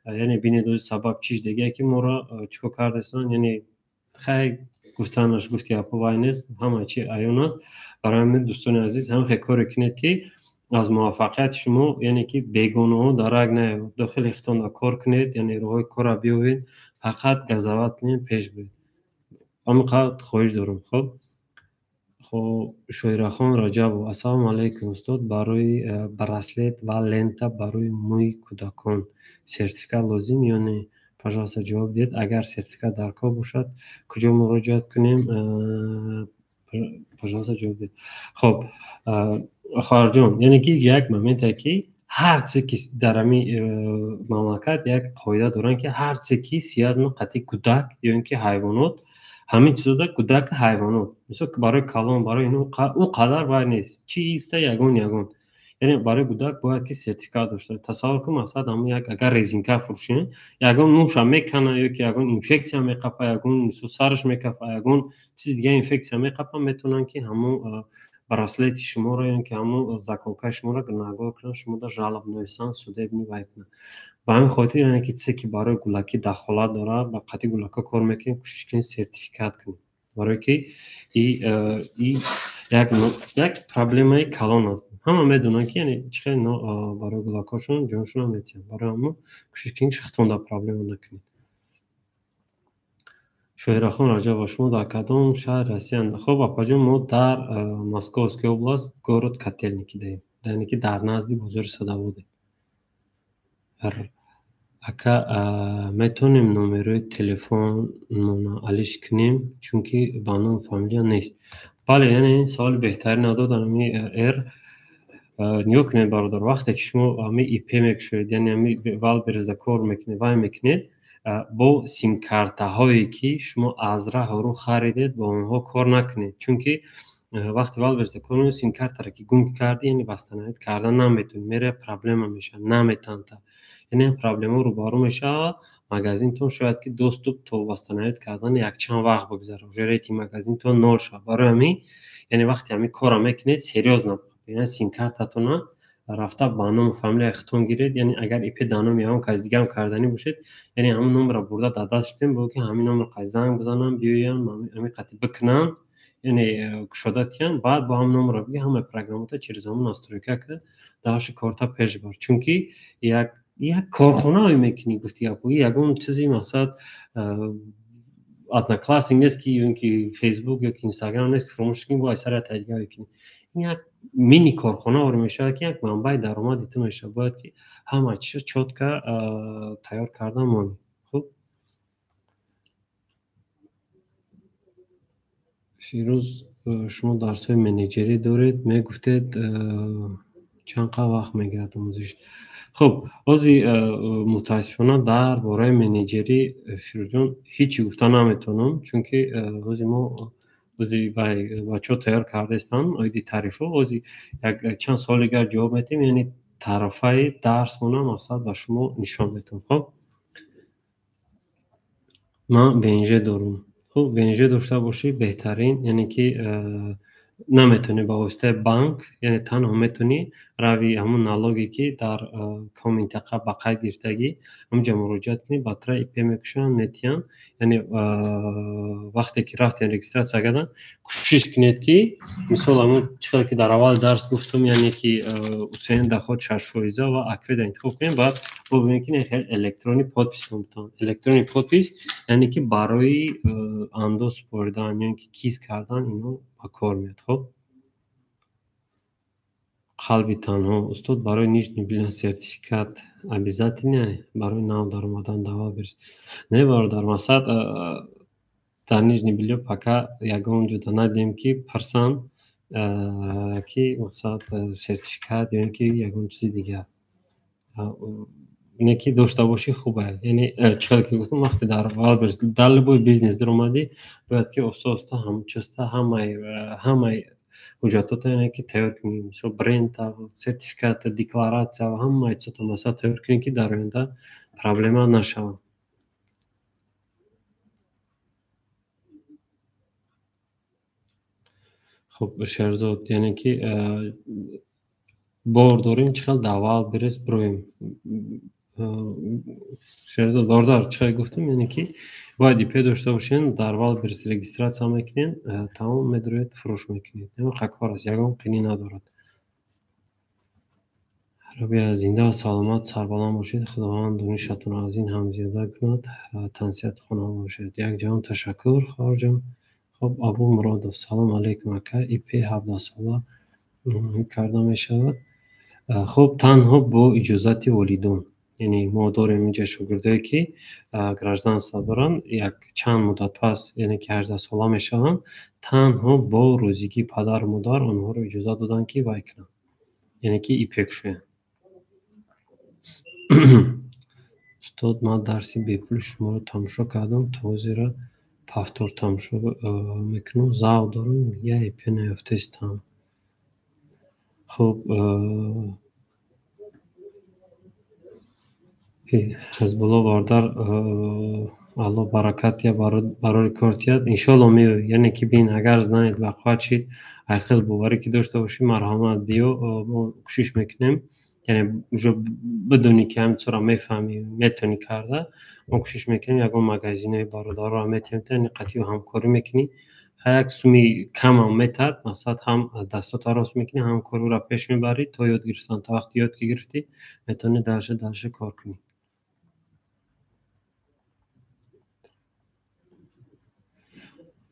Яъне бинед ози сабаб чиш дегия ки моро чӣ кор кардастанд, яъне хай гуфтанаш гуфти апо вай нест, ҳама чи аён аст. Барои ҳамин дӯстони азиз, ҳам хеле коре кунед ки аз муваффақияти шумо, яъне ки бегонаҳо дарак наёбад. Дохили худтон кор кунед, яъне роҳҳои корро биёбед, фақат газават кунед, пеш буред. ҳамин қадр хоҳиш дорам. Хоб Шоирахон Раҷабов: ассалому алайкум устод, барои браслет ва лента барои мӯи кӯдакон сертификат лозим ё не? Пожалуйста ҷавоб диҳед. Агар сертификат дар кор бошад, куҷо муроҷиат кунем? Пожалуйста ҷавоб диҳед. Хоб хоҳарҷон, яъне ки як моменте ки ҳар чизе ки дар ҳамин мамлакат як қоида доранд ки ҳар чизе ки сиязми қатъи кӯдак ё ин ки ҳайвонот, ҳамин чизода кӯдак ҳайвонот, мисол барои калон, барои ин ӯ қадар вай нест. Чи иста ягон. Яъне барои кӯдак бояд ки сертификат дошта. Тасаввур кун, масалан ҳамон як агар резинка фурӯшем, ягон нӯша мекана ё ки ягон инфексия меқапа, ягон мисол сараш мекафа, ягон чизи дигаи инфексия меқапа, метавонанд ки ҳамон браслети шуморо ё ки ҳамон заколкаи шуморо нагоҳ кунанд, шумода жалоб нависанд, судебни вай кунанд. Ба ҳамин хотир яъне ки чизе ки барои гулакӣ дахолат дорад, ба қатъи гулака кор мекунем, кӯшиш кунем сертификат кунем. Барое ки як проблемаи калон аст. Ҳама медонанд ки яъне чӣ хеле барои гулакашон ҷоншонро метиҳанд. Барои ҳамон кӯшиш кунем ки худтон проблема накунед. Шоирахон Раҷабов: шумо дар кадом шаҳри Россиянд? Хоб апаҷон, мо дар Московская област, город Котельники даем, яъне ки дар назди бозори Садоводем. Ака метавонем номерои телефонмона алиш кунем, чунки ба ном фамилия нест. Бале, яъне ин саволи беҳтарина додам. Нигоҳ кунед бародар, вақте ки шумо ҳамин ИП мекушоед, яъне ҳамин валбереза кор мекунед, вай мекунед, бо симкартаҳое ки шумо аз раҳрӯ харидед, бо онҳо кор накунед. Чунки вақте валбереза кор мекунед, симкартаро ки гум кардӣ, яъне восстановить кардан наметавонед, мера проблема мешавад, наметанта. Яъне проблема рӯбарӯ мешавад, магазинтон шояд ки доступ то восстановить кардани якчанд вақт бигзарад, ҷойре ки магазинтон нол шавад. Барои ҳамин яъне вақте ҳамин корро мекунед, серьёзно, яъне симкартатона рафта ба ному фамилияи худтон гиред, яъне агар ИП дар номи ягон каси дигарам карданӣ бошед, яъне ҳамин номерро бурда дар даст бидем, бо ки ҳамин номер қай занг бизананд, биёянд, ҳамин қатъи бикунанд, яъне кушода тиҳанд, баъд бо ҳамин номерро биги ҳамаи программата через ҳамон настройка кард, даваши корта пеш бар. Чунки як корхонаое мекунӣ, гуфти гапо, ягон чизи мақсад одноклассник нест ки ё ин ки фейсбук ё ки инстаграм нест ки фуромӯш кунӣ, бо аксарияти дигаре кунӣ. Ин як мини корхонаое мешавад ки як манбаи даромади ту мешавад. Бояд ки ҳама чизо чотка тайёр карда монад. Хуб. فیروز شما درس‌های منیجری دارید میگفتید چند وقت میگیرد آموزش. خب بازی متاسفانه در باره منیجری فیروز جان هیچی گفته نمیتونم، چون که بازی ما بازی بچه ها تیار کرده استن آیدی تعریف ها بازی یک چند سال دیگر جواب میتیم، یعنی طرفای درس مونم اصلا به شما نشان میتونم. خب من ونژه دارم. خب ونژه داشته باشی بهترین، یعنی که نمیتونی با واسطه بانک، یعنی تنها میتونی روی همون نالوگی که در کام منطقه با قید گرفتگی اونجا مراجعت کنی با تر ای پی میکشن نتیان، یعنی وقتی که رفتین رجیستراسیون کردن کوشش کنید که مثلا همون چیزی که در اول درس گفتم، یعنی که حسین دخوت 6% و اکوید انتخاب کنید، بعد ببینید که الکترونیک پادپیس میتون. الکترونیک پادپیس یعنی که برای اندوز سپردن یعنی که کیز کردن اینو با کار میاد. خب قلبی تنها استاد برای نیجنی بیلن سرتیفیکات обязательно برای نام در اومدن دعوت برس. نه برادر مثلا در نیجنی بیلو پاکا یگان جدا ندیم که پرسان که مثلا سرتیفیکات یعنی که یگان چیزی دیگه اینه که داشته باشی خوبه. یعنی چقدر که گفتم وقتی در اول برس در لبوی بیزنس در اومدی باید که استاد هم چسته همه حجتات اینه که تیار کنی، مثلا برند سرتیفیکات دیکلاراسیا و همه چیزا مثلا تیار کنی که در آینده پرابلم نشود. خب شهرزاد یعنی که بار داریم چقدر دعوت برس برویم شهرزاد باردار چقدر گفتم، یعنی که باید ایپی داشته باشین در اول برس رجیستراسیون میکنین تمام مدیریت فروش میکنید، یعنی کار است یگان قینی ندارد. ربی زنده و سلامت سربلند باشید، خداوند دانشتون از این هم زیاده کند، تنسیت خونه باشید. یک جهان تشکر خواهر جان. خب ابو مراد سلام علیکم اکا ای پی 17 ساله کرده می شود. خب تنها با اجازت والیدون، یعنی ما داریم اینجا شاگردایی که گراجدانستا دارن یک چند مدت پس یعنی که 18 ساله می شوند، تنها با روزیگی پدر و مادر آنها رو اجازه دادن که وای کنن، یعنی که ای پی شوین. استاد من درسی بپول شما رو تماشا کردم، توضیح را پفتور تماشا میکنم، زاو دارم یه ای پی نیافته استم. خب حزب الله باردار الله برکت یا برای کارتیت انشالله میوی، یعنی که بین اگر زنید وقت شید اخیل باوری که داشته باشی مرحمت بیو ما کوشش میکنیم، یعنی بدونی که همچرا میفهمی میتونی کرده ما کوشش میکنیم یکم مگزینه برادر رو میتونیم یعنی قطعی و همکاری میکنی، یک سومی کم هم میتد مثلا هم دستات راست میکنی هم کارو را پیش میبری تا یاد گرفتن، تا وقتی یاد که گرفتی میتونی درش کار کنی.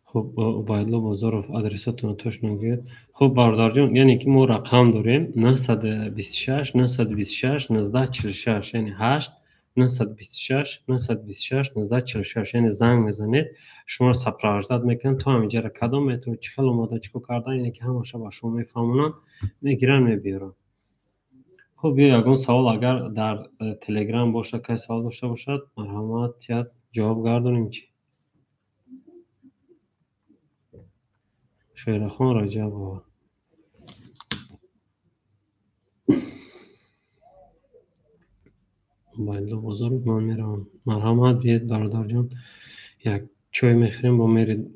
خب عبیدالله بازارов آدرساتون توش میگید. خب برادر جان یعنی که ما رقم داریم 926 926 1946 یعنی 8 926 926 1946 یعنی زنگ میزنید شما رو سپرارزد میکنن تا همینجا را کدام میتونه چخل اومده چیکو کردن، یعنی که همه با شما میفهمونن میگیرن میبیرن. خب یگان سوال اگر در تلگرام باشه که سوال داشته باشد مرحمت یا جواب گردونیم چی؟ شیرخان رجب بله بزرگ من میرم. مرحمت بیاید برادر جان یک چای میخوریم با میرید.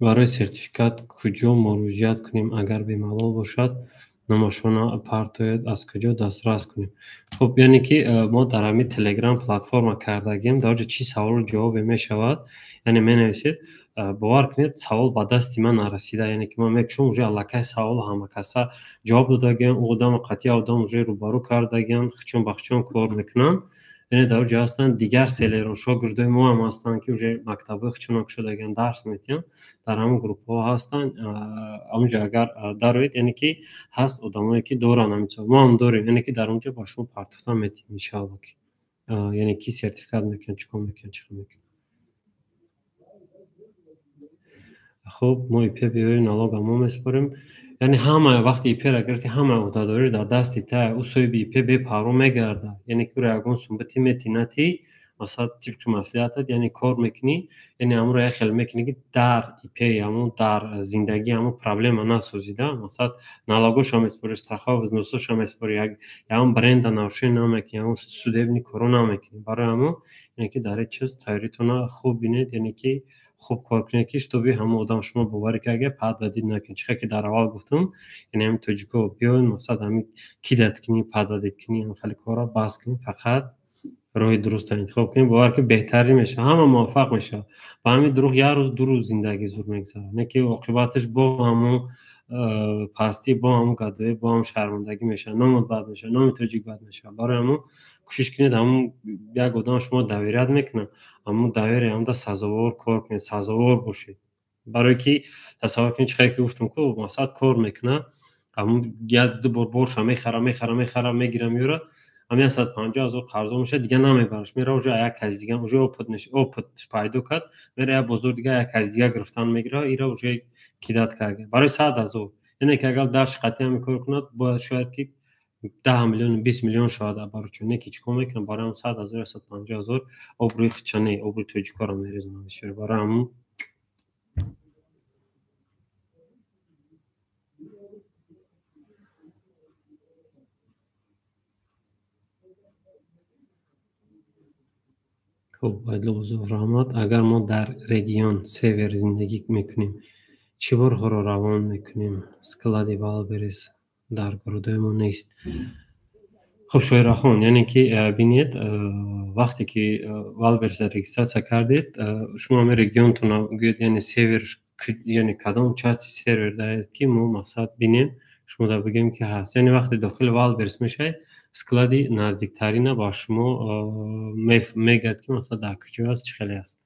برای سرتیفیکات کجا مراجعت کنیم اگر بی‌ملال باشد نمایشنامه پرتاید از کجا دسترس کنیم؟ خب یعنی که ما در همین تلگرام پلتفرم کردگیم در جا چی سوال جواب میشود، یعنی می باور کنید سوال با دست من نرسیده، یعنی که من میگم уже аллакай سوال همه کسا جواب دادگیم آدم قطعی آدم уже روبرو کردگیم خچون بخچون کار میکنن، یعنی در جا هستن دیگر سلر و شاگردای ما هم هستن که уже مکتب خچون شدگیم درس میتین در همون گروپ ها هستن اونجا اگر دارید یعنی که هست آدمایی که دوران همینطور ما هم داریم، یعنی که در اونجا با شما پرتفتن میتیم انشاءالله که یعنی کی سرتیفیکات میکن چیکار میکن چیکار میکن. خب ما ایپی بیای نالوگ هم میسپاریم. یعنی همه وقتی ایپی را گرفتی همه عهدهداریش در دستی تا او صاحب ایپی به پارو میگرده. یعنی که یگان سنبتی میتیناتی مثلا طبق مسئولیتت یعنی کار میکنی. یعنی امور یه خیلی میکنی که در ایپی همون در زندگی همون پرابلم نسازیده. مثلا نالوگش هم میسپاری، استراخا وزنوسش هم میسپاری، یا هم برند ناشی نمیکنی، یا هم سودبنی کرونا نمیکنی. برای همون یعنی که در این چیز تایریتون خوب بینید. یعنی که خوب کار کنید که اشتباهی همه آدم شما باوری که اگه پد ودید نکنید. چون که در اول گفتم یعنی همین توجیکو بیاین مثلا همین کیدت کنی پد ودید کنی هم خیلی کارا بس کنی، فقط راه درست انتخاب کنی باور که بهتری میشه، همه موفق میشه. با همین دروغ یه روز دو روز زندگی زور میگذره، نه که عاقبتش با همون پستی، با همون گدایی، با هم شرمندگی میشه، نامت بد میشه، نام توجیک بد میشه. برای همون کوشش کنید همون یک آدم شما دایریت میکنه همون دایره هم دا سزاوار کار کنید، سزاوار باشید. برای که تصور کنید چه که گفتم که مثلا کار میکنه همون یک دو بار برش هم میخره میگیره میاره همین 150,000 قرض میشه دیگه نمیبرش، میره اونجا یک کس دیگه اونجا اوپت پیدا کرد، میره یک بزرگ دیگه یک کس دیگه گرفتن میگیره ایرا اونجا کیدت کرده برای 100,000. یعنی که اگر درش قطعی هم کار کنه با شاید که 10 میلیون 20 میلیون شاید برای چون نکی چیکار میکنه برای اون 100,000 150,000 آبروی خچنه آبروی توجیکا رو میریزونه میشه. برای همون خب باید لوزو رحمت اگر ما در رگیون سیور زندگی میکنیم چی بارها رو روان میکنیم سکلادی والبریز در گروده ما نیست. خب شویرخون یعنی که بینید وقتی که والبرز رجیستراسیا کردید شما می رگیون تون گوید یعنی سیور یعنی کدام چاستی سیور دارید که ما مثلا بینیم شما در بگیم که هست. یعنی وقتی داخل والبرز میشه سکلادی نزدیکترین با شما میگد که مثلا در کجا هست چه خیلی هست.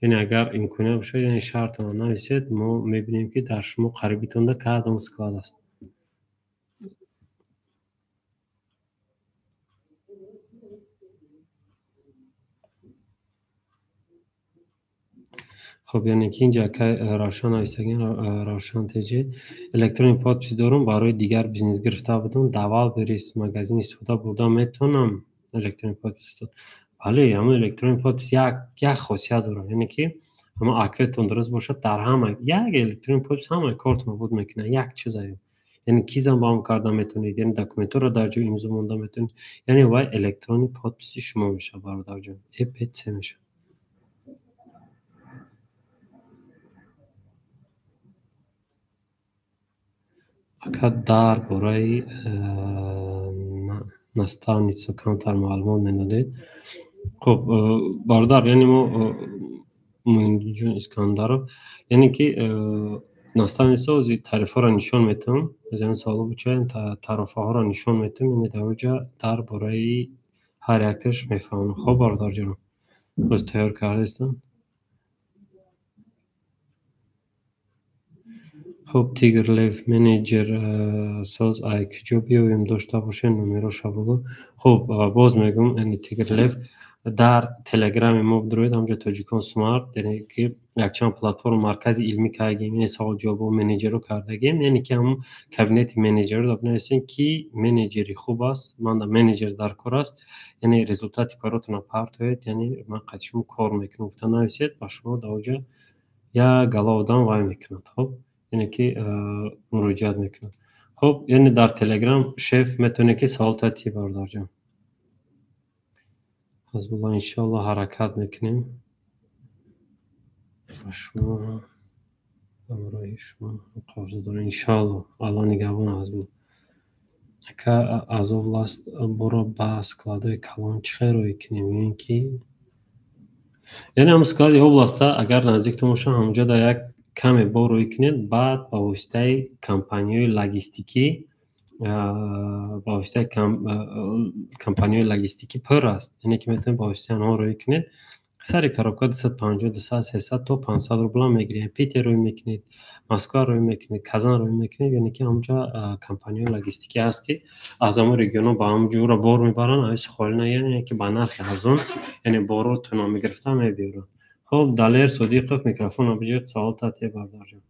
یعنی اگر امکانه باشه یعنی شرط نویسید ما میبینیم که در شما قریبیتون ده کدام سکلاد است. خب یعنی که اینجا که روشن نویسگین روشن تیجی الکترونیک پادپیس دارم برای دیگر بیزنس گرفته بودم دوال بریس مگزین استفاده بردم میتونم الکترونیک پادپیس داد. بله همون الکترونیک پادپیس یک خاصیت داره یعنی که همون اکویتون درست باشه در همه یک الکترونیک پادپیس همه کارت موجود میکنه یک چیزایی یعنی کیزم با هم کردن میتونید یعنی دکومنت رو در جای امضا مونده میتونید یعنی وای الکترونیک پادپیس شما میشه برادر جان اپ میشه. فقط درباره наставница کمتر معلومات میدادید. خب برادر یعنی ما اینجا اسکندر یعنی که наставница اوزی تعریف ها را نشان میتونم از این سوال بچه تعریف ها را نشان میتونم یعنی در اونجا درباره هر یکش میفهمم. خب برادر جان باز تیار کرده استم. خب تیگر لیف منیجر ساز ای کجا بیایم داشته باشه نمرش بگو. خب باز میگم یعنی تیگر لیف در تلگرام ما بدروید همجا تاجیکان سمارت یعنی که یک چند پلتفرم مرکزی علمی کردیم یعنی سوال جواب و منیجر رو کردگیم یعنی که همون کابینت منیجر رو بنویسین کی منیجری خوب است من در منیجر در کار است یعنی رزولتاتی کاراتون پرتوید یعنی من قد شما کار میکنم گفتن نویسید با شما در اونجا یا گلاودان وای میکنند. خب یعنی که مراجعت میکنه. خب یعنی در تلگرام شف میتونه که سوالاتی بردار جان حزب الله انشالله حرکت میکنیم شما امرای شما قابض داره انشالله الله نگهبان حزب الله که از اولاست برو با سکلادای کلان چه روی کنیم یعنی که یعنی هم سکلادی اولاست اگر نزدیک تو باشه همونجا در یک کمی روی کنید بعد با واسطه کمپانیای لاجستیکی با واسطه کمپانیای لاجستیکی پر است یعنی که میتونید با واسطه آنها روی کنید سری کارابکا 250 200 300 تا 500 روبل میگیرید پیتی روی میکنید مسکو روی میکنید کازان روی میکنید یعنی که همونجا کمپانیای لاجستیکی هست که از همون رگیون با هم جور بار میبرن از خالی نه یعنی که با نرخ ارزان یعنی بارو تونو میگرفتن میبیرن. خب دلیر صدیقов میکروفون بگیر سوال تاتیه بردار جان.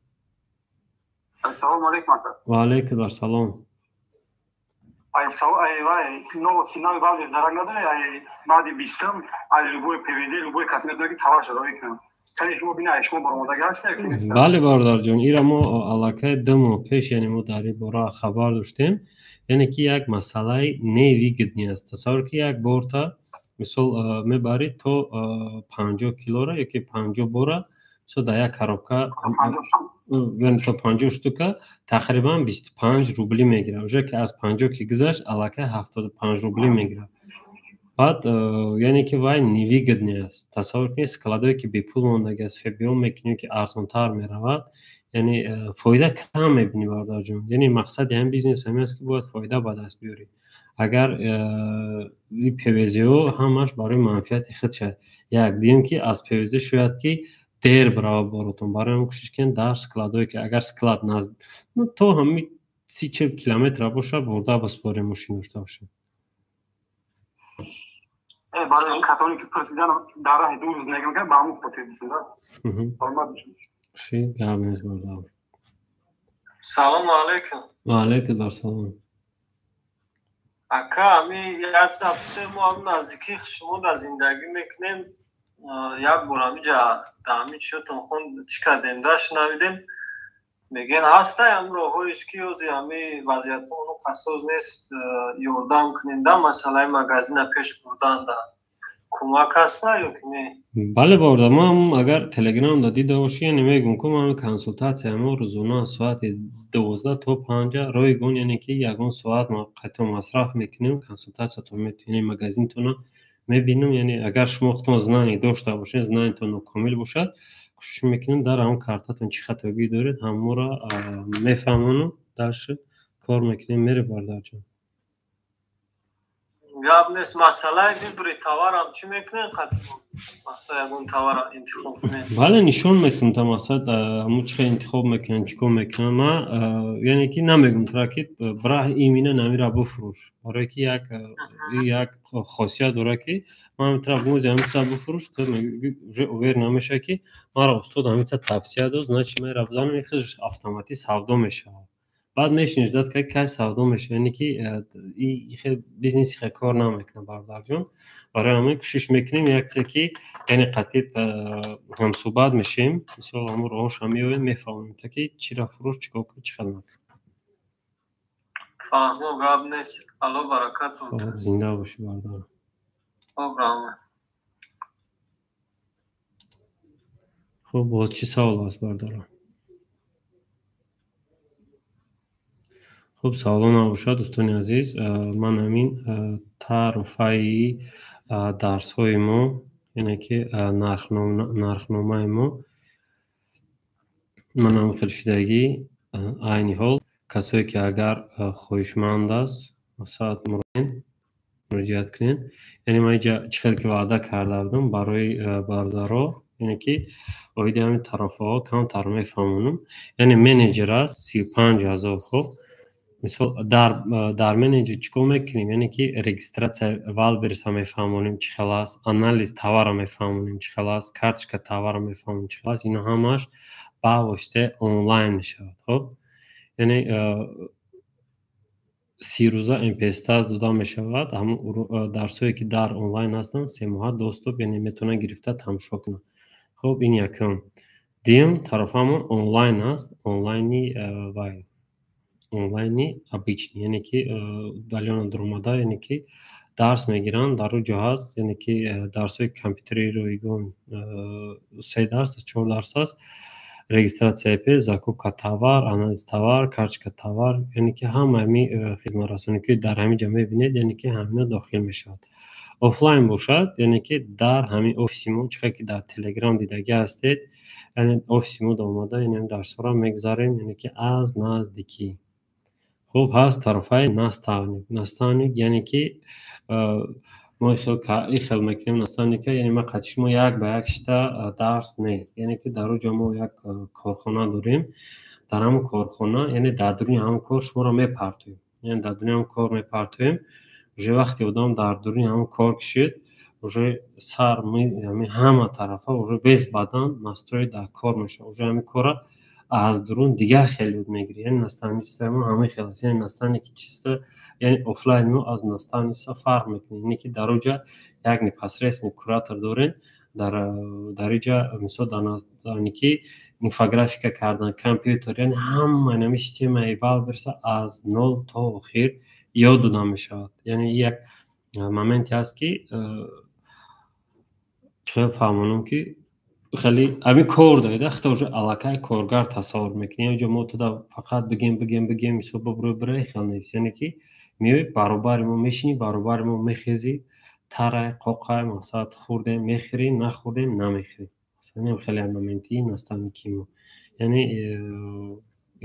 السلام علیکم. و علیکم السلام. Ново финал бази дарагнада баъди 20-м аз любой ПВД любой касметологи тавар шуда викунам. Кани шумо бина шумо баромадаги ҳастед ки нест? бале бародар ҷон, иро мо аллакай 2 моҳ пеш яъне мо дар ин бора хабар доштем, яъне ки як масъалаи невигиднӣ аст. Тасаввур ки як бор та мисол мебарӣ то 50 килора ёки 50 бора, мисол дар як коробка то 50 штука тақрибан 25 рубли мегирад. Уже ки аз 50 ки гузашт аллакай 75 рубли мегирад. Баъд яъне ки вай невигиднӣ аст. Тасаввур кунед складое ки бепул мондаги аст, фбо мекунем ки арзонтар меравад, яъне фоида кам мебинӣ бародар ҷон. Яъне мақсади ҳамин бизнес ҳамин аст ки бояд фоида ба даст биёрӣ. Агар ин пвзо ҳамаш барои манфиати худ шад. Як дием ки аз пвз шояд ки дер баравад боротон, барои ҳамин кӯшиш кунед дар складое ки агар склад назд то ҳамин 30-40 километра бошад бурда баспорем мошин дошта бошад. برای کسانی که پرسیدن در راه دور زندگی میکنن به همون خاطر میشن. سلام علیکم. و علیکم السلام. اکا امی یک سفته ما هم نزدیکی شما در زندگی میکنیم. یک بار همینجا دامی شدتون خون چی کردیم داشت نمیدیم. میگن هسته هم راهایش که یوزی همی وضعیت اونو قصوز نیست یوردام کننده مسئله مگازین پیش بردن ده کمک هسته یا که نه؟ بله بارده ما هم اگر تلگرام دا دیده باشی یعنی میگم که ما هم کنسولتاسی همه روزانه ساعت 12 تا 5 روی گون، یعنی که یکون ساعت ما قطع مصرف میکنیم کنسولتاسی تو میتونیم مگازین تونه میبینیم. یعنی اگر شما خودتون زنانی داشته باشین زنانتون کامل باشد کوشش میکنیم در همون کارتاتون چی خطاگی دارید همون را میفهمونم درش کار میکنیم میره بردار جان. گاب نیست مسئله میبری توار هم چی میکنین قطعا مسئله اون توار انتخاب کنین؟ بله نشون میتونم تا مسئله همون چی انتخاب میکنن چی کن میکنن. ما یعنی که نمیگم تراکید برای ایمینه نمیره بفروش، برای که یک خاصیت داره که ما میتونم موزی همیشه بفروش تو میگه اویر نمیشه که ما را استاد همیشه توصیه داد نه چی میره بزن میخوش اتوماتیک سودا میشه. بعد میشنیش داد که کی سودا میشه، یعنی که این بیزنسی خیلی کار نمیکنه بردار جون. برای همین کوشش میکنیم یک چیزی که یعنی قطعی هم صحبت میشیم مثلا همون روش همیشه میفهمیم تا که چی را فروش چیکار کنیم چی خدمت فهمو گاب نیست. الله برکتون زنده باشی بردار. خب باز چی سوال هست بردارم؟ خب سوال نباشد دوستان عزیز، من همین تعرفه درس های ما یعنی که نرخنامه ما من هم خلشیدگی عینی حال کسایی که اگر خواهشمند است ساعت مراجعت کنین. یعنی من اینجا چخیل که وعده کرده بودم برای بردارا یعنی که باید همین طرفه ها کم ترمه فهمونم. یعنی منیجر است 35,000 خوب مثلا در منیجر چیکار میکنیم؟ یعنی که رجیستراسیا اول برسه میفهمونیم چی خلاص، آنالیز تاور میفهمونیم چی خلاص، کارتشکا تاور میفهمونیم چی خلاص. اینا همش با واسطه آنلاین میشه. خب یعنی 30 روزه امپستاز داده میشود. همون درسایی که در آنلاین هستن 3 ماه دوستوب یعنی میتونه گرفته تماشا کنه. خب این یکم. دیم طرفمون آنلاین است، آنلاینی وای онлайни обычный, яъне ки далёна дуромада, яъне ки дарс мегиранд дар рӯи ҷоҳаз, яъне ки дарсҳои компютери рӯйгон 3 дарс 4 дарс аст. Регистратсияи пеш, закупка товар, анализ товар, карточка товар, яъне ки ҳамаи хизматрасонӣ ки дар ҳамин ҷо мебинед, яъне ки ҳамина дохил мешавад. Офлайн бошад, яъне ки дар ҳамин офиси мо чиқдр ки дар телеграм дидагӣ ҳастед, яъне офиси мо омада яъне дарсҳоро мегзарем, яъне ки аз наздикӣ. خب هست طرفای наставник یعنی که ما خیلی میکنیم наставник یعنی ما قطعی شما یک به یک شتا درس نه، یعنی که در اونجا ما یک کارخانه داریم، در همون کارخانه یعنی در دوران همون کار شما را میپرتویم، یعنی در دوران همون کار میپرتویم. وقتی آدم در دوران همون کار کشید уже сар яъне ҳама тарафа уже вес бадан настрои дар кор мешавад. Уже ҳамин кора аз дурун дигар хел ёд мегирӣ. Яъне наставничество мо ҳамин хел аст. Яъне наставники чисто яъне офлайн мо аз наставничество фарқ мекунем. Яъне ки дар оҷа як непосредственный куратор дорем. дар иҷа мисол дар наставники инфографика кардан, компютер, яъне ҳама инами системаи Wildberries аз нол то охир ёд дода мешавад. Яъне як моменте аст ки хел фаҳмонам ки хеле ҳамин кор доида хата уже аллакай коргар тасаввур мекунӣ. Инҷо мо туда фақат бигем мисол бубурӯ хел нест. Яъне ки меоӣ баробари мо мешинӣ, баробари мо мехезӣ, тарай, қоқай, масалан хӯрдем мехӯрӣ, нахӯрдем намехӯрӣ. Масалан хеле моменти наставники мо. Яъне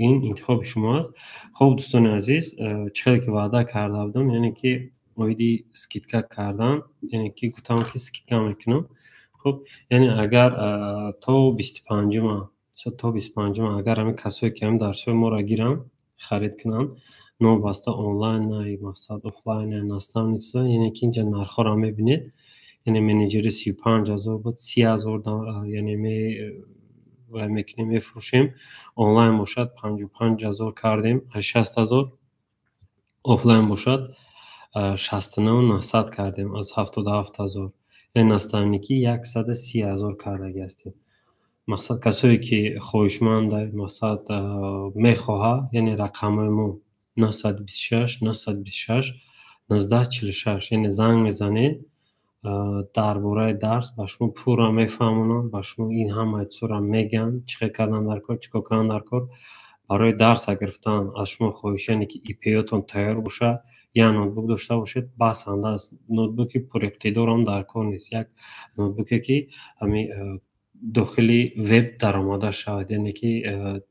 ин интихоби шумо аст. Хуб дӯстони азиз, чӣ хеле ки ваъда карда будам, яъне ки оиди скидка кардан, яъне ки гуфтам ки скидка мекунам. Хуб, яъне агар то 25 агар ҳамин касое ки ҳамин дарсҳои моро гиранд, харид кунанд, нобаста онлайн, масалан офлайн наставничество, яъне ки инҷа нархҳоро мебинед. Яъне менеҷери 35,000 буд, 30,000 яъне мекунем, мефурӯшем. Онлайн бошад 55,000 кардем, 60,000. Офлайн бошад 69,900 кардем аз 77,000. яъне наставники 130,000 кардаги ҳастем. мақсад касое ки хоҳишманда масалан мехоҳад, яъне рақамҳои мо 926 926 1946, яъне занг мезанед, дар бораи дарс ба шумо пурра мефаҳмонанд, ба шумо ин ҳамаи чизҳоро мегӯянд, чӣ хел кардан дар кор, чӣ кор кардан дар кор. барои дарс агар гирифтан аз шумо хоҳиш, яъне ки ИП-ётон тайёр бошад, як ноутбук дошта бошед, басанда аст. ноутбуки пуриқтидорам дар кор нест. Як ноутбуке ки ҳамин дохили веб даромада шавад, яъне ки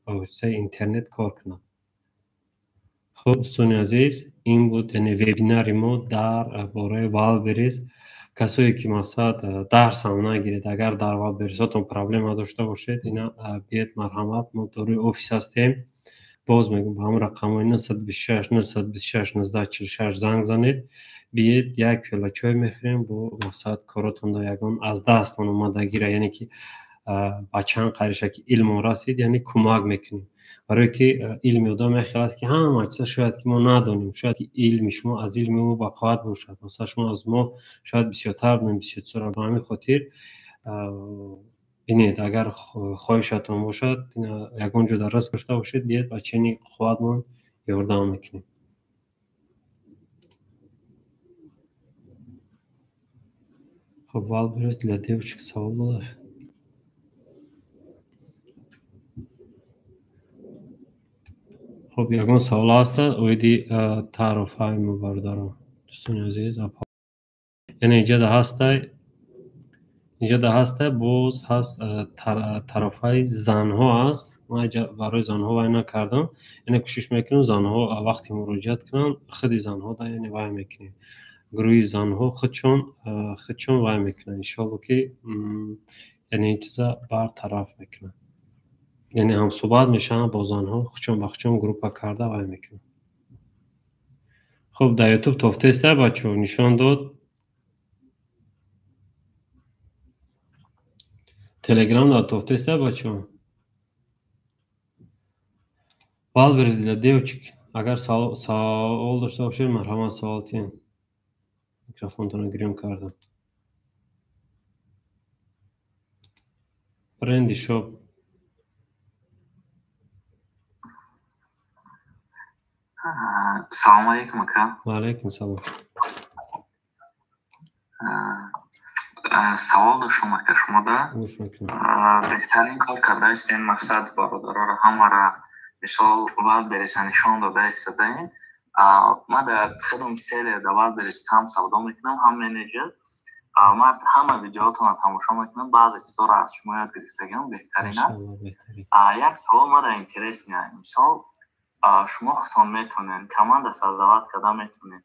ба воситаи интернет кор кунад. хуб дӯстони азиз, ин буд яъне вебинари мо дар бораи Wildberries. касое ки масалан дарсам нагиред, агар дар Wildberries-отон проблема дошта бошед, ина биед марҳамат, мо дорои офис ҳастем. боз мегӯям ба ҳамон рақамҳои 926 926 1946 занг занед, биед як пиёла чой мехӯрем, бо масалан коротонро ягон аз дастон омадагиро, яъне ки ба чанд қариша ки илмон расид, яъне кӯмак мекунем. барое ки илми одам як хел аст ки ҳама чиза шояд ки мо надонем, шояд ки илми шумо аз илми мо бақувват бошад, масалан шумо аз мо шояд бисёртар донед, бисёртар. ба ҳамин хотир бинед, агар хоҳишатон бошад, ягон ҷо дароз гирифта бошед, биед ба ченин қувватмон ёрдам мекунем. хуб, Wildberries для девочек савол буд. хуб, ягон савол ҳаста оиди таъруфаи мубародарон. дӯстони азиз, яъне инҷа да ҳастай боз ҳаст тарафаи занҳо аст. ман инҷа барои занҳо вай накардам, яъне кӯшиш мекунам занҳо вақте муроҷиат кунанд, худи занҳо да яъне вай мекунем. гурӯҳи занҳо худшон вай мекунанд. иншоалло ки яъне ин чиза бартараф мекунанд. яъне ҳамсӯҳбат мешаванд бо занҳо, худшон ба худшон группа карда вай мекунанд. хуб, дар ютуб тофтеста бачаҳо нишон дод. Telegram да тофтеста бачаҳо. Wildberries для девочек. Агар савол дошта бошед, марҳамат савол тиен. Микрофонтонро гирём кардам. бренди шоп. Салом алейкум ака. Ва алейкум салом. савол доштам ака шумода. беҳтарин кор кардаистен, мақсад бародароро ҳамаро мисол Wildberries-а нишон дода истодаин. ман дар хидми серия дар Wildberries ҳам савдо мекунам, ҳам менеҷер. ман ҳама видеоатонро тамошо мекунам, баъзе чизҳоро аз шумо ёд гирифтагиам, беҳтарина. як савол мада интересный, мисол шумо худтон метонед, команда создават карда метонед.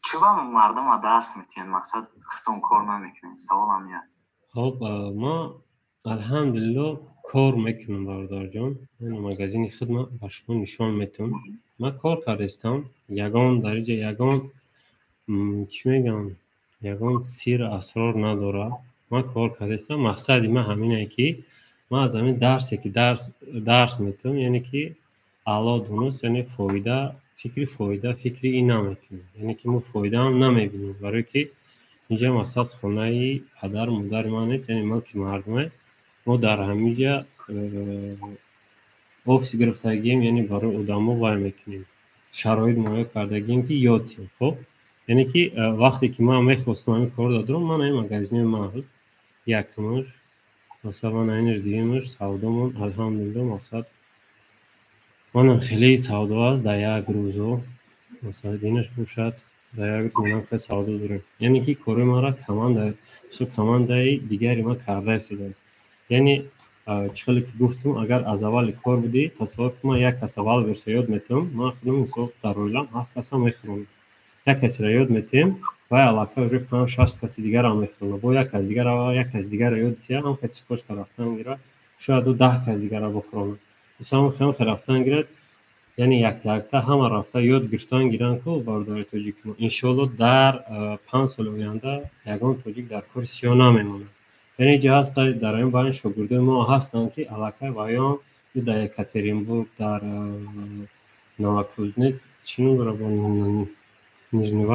чуба мардума даст метиҳед, мақсад худтон кор намекунед? Саволам як. хуб, ма алҳамдулилло кор мекунам бародарҷон. ман магазини хидма ба шумо нишон метавам. ман кор кардаистам. ягон дар иҷа ягон чӣ мегӯям, ягон сир асрор надора. Ман кор кардастам. Мақсади ман ҳамине ки ман аз ҳамин дарсе ки дарс метавам, яъне ки аъло донуст, яъне фоида, фикри ин намекунем. Яъне ки мо фоидаам намебинем, барое ки инҷа мақсад хонаи падару модари ман нест, яъне мулки мардуме. мо дар ҳаминҷа офиси гирифтагием, яъне барои одамо вай мекунем. Шароит муайян кардагием ки ёд диҳем. Хоб, яъне ки вақте ки ман мехостам ҳамин кор додорам, ман ин магазини ман ҳаст. Якмаш, масалан айнаш дигимаш савдомон алҳамдулилло мақсад манам хеле савдо аст дар як рӯзо. Масалан динаш бошад дар як рӯз манам хеле савдо дорем. Яъне ки кори маро командаи дигари ман карда истодааст. Яъне чӣ хеле ки гуфтам, агар аз аввали кор будӣ, тасаввур кун ман як кас аввал версия ёд метавам, ман худам мисол дар оилам 7 каса мехӯронам. Як касиро ёд метавем, вай аллакай уже 5-6 каси дигарро мехӯрона. Бо як кас дигар аввал як кас дигарро ёд диҳад, ҳам каси почта рафтан гира, шояд 10 кас дигарро бихӯрона. Мисол ҳам рафтан гирад, яъне якта ҳама рафта ёд гирифтан гиранд ку бародари тоҷики мо. Иншоалло дар 5 соли оянда ягон тоҷик дар кори сиёҳ намемонад. яъне ҷо ҳаста дар ин байн шогирдои мо ҳастанд ки аллакай ваён дар Екатеринбург, дар Новокузнец, чӣ номра бо Нижний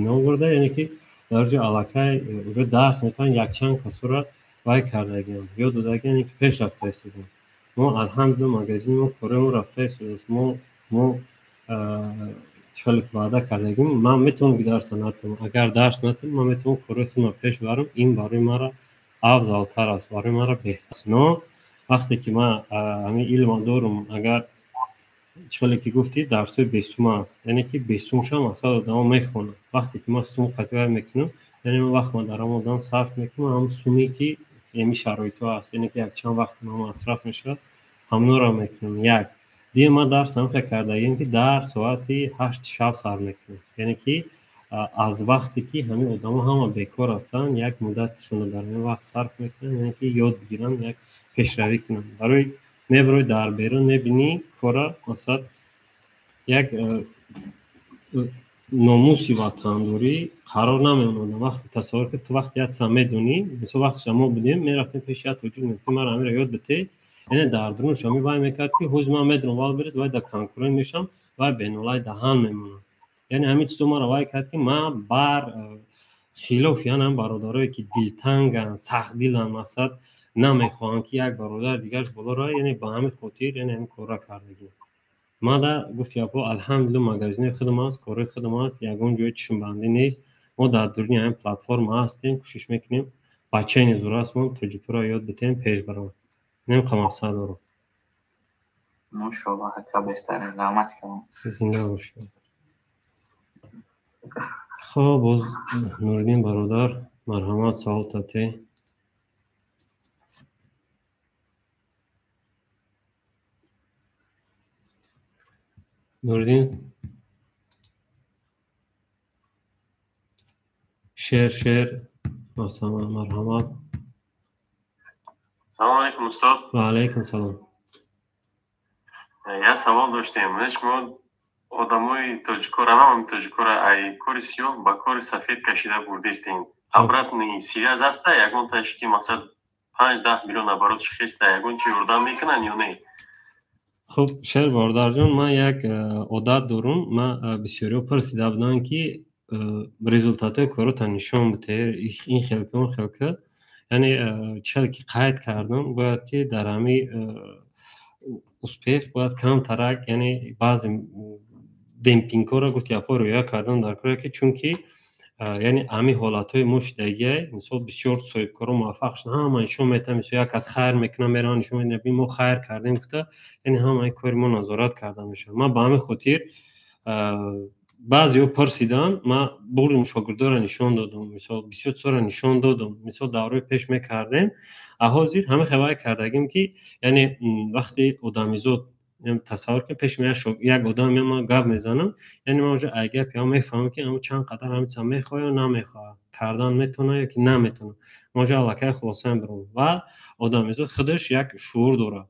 Новгород, яъне ки дар ҷо аллакай уже дарс метавонанд якчанд касоро вай кардагианд, ёд додагианд, яъне ки пеш рафта истоданд. мо алҳамдулилло магазини мо коримо рафта истодааст. мо чӣ хеле ваъда кардагим, ман метавонам ки дарс натавонам. Агар дарс натавонам, ман метавонам кори худро пеш барам. Ин барои мара афзалтар аст, барои мара беҳтар аст. Но вақте ки ман ҳамин илмро дорам, агар чӣ хеле ки гуфтӣ дарсҳои бесума аст, яъне ки бесумшам аксар одамо мехонанд. вақте ки ман сум қатъият мекунам, яъне ман вақт ман даромадам сарф мекунам, ҳамн суме ки еми шароитҳо аст, яъне ки якчанд вақт ман масраф мешавад, ҳамонро мекунам. Як дигар ман дарсам фикр кардагим ки дар соати 8 шаб сар мекунам, яъне ки аз вақте ки ҳамин одамо ҳама бекор ҳастанд, як муддатшонро дар ин вақт сарф мекунам, яъне ки ёд бигиранд, як пешравӣ кунанд. барои дар берун мебинӣ кора масалан як номуси ватандорӣ қарор намемонад. вақте тасаввур кун, ту вақте як чиза медонӣ, мисол вақте шама будем мерафтем пеши як тоҷик мегуфтем мара ҳамиро ёд бите, яъне дар дурун шами вай мекард ки ҳоз ман медонам вал берез, вай дар конкурент мешам, вай бенулаи даҳан мемонад. яъне ҳамин чизо маро вай кард ки ман бар хилофи ҳамин бародарое ки дилтанганд, сахтдиланд, масалан намехоҳанд ки як бародар дигараш боло рояд, яъне ба ҳамин хотир яъне ҳамин корро кардагим. ман да гуфти апо алҳамдулилло магазини худам аст, кори худам аст, ягон ҷои чишмбандӣ нест. мо дар дуруни ҳамин платформа ҳастем, кӯшиш мекунем бачаи низорастмон тоҷикиро ёд битем, пеш барам. ин мақсад дорам. Мошалло, ҳака беҳтарин. Раҳмат кардам. Зинда бошед. хоб, боз Нуриддин бародар, марҳамат, савол татӣ. Нуриддин шер масалан, марҳамат. Салом алейкум устод. Ва алейкум салом. Я савол доштем. Шумо одамои тоҷикора, ҳамаи тоҷикора ай кори сиёҳ ба кори сафед кашида бурдистин. Обратный связь аста, ягон ташки ки мақсад 5-10 миллион оборот шихиста, ягон чи ёрдам мекунанд ё не? хуб, шер бародарҷон, ман як одат дорам. Ман бисёриҳо пурсида буданд ки результатҳои коротан нишон бите, ин хелка он хелка. яъне чиҳел ки қайд кардам, бояд ки дар ҳамин успех бояд камтарак, яъне баъзе демпингҳоро гуфти апо риоя кардан дар коре, ки чунки яъне ҳамин ҳолатҳои мо шудагия, мисол бисёр соҳибкорон муваффақ шуданд, ҳама нишон метавад, мисол як кас хайр мекунад, меравад нишон медиҳад, мо хайр кардем гуфта, яъне ҳама кори мо назорат карда мешавад. ман ба ҳамин хотир баъзеҳо пурсиданд, ман бурдам шогирдоро нишон додам, мисол бисёр чизоро нишон додам, мисол давраи пеш мекардем. ҳозир ҳамин хабар кардагим ки яъне вақте одамизод тасаввур кун, пеш меяд як одам меомад гап мезанам, яъне ман уже ай гапи ҳам мефаҳмам ки ҳам чанд қадар ҳамин чиза мехоҳад ё намехоҳад, кардан метавонад ё ки наметавонад. ман уже аллакай хулоса мебарам ва одамизод худаш як шуур дорад,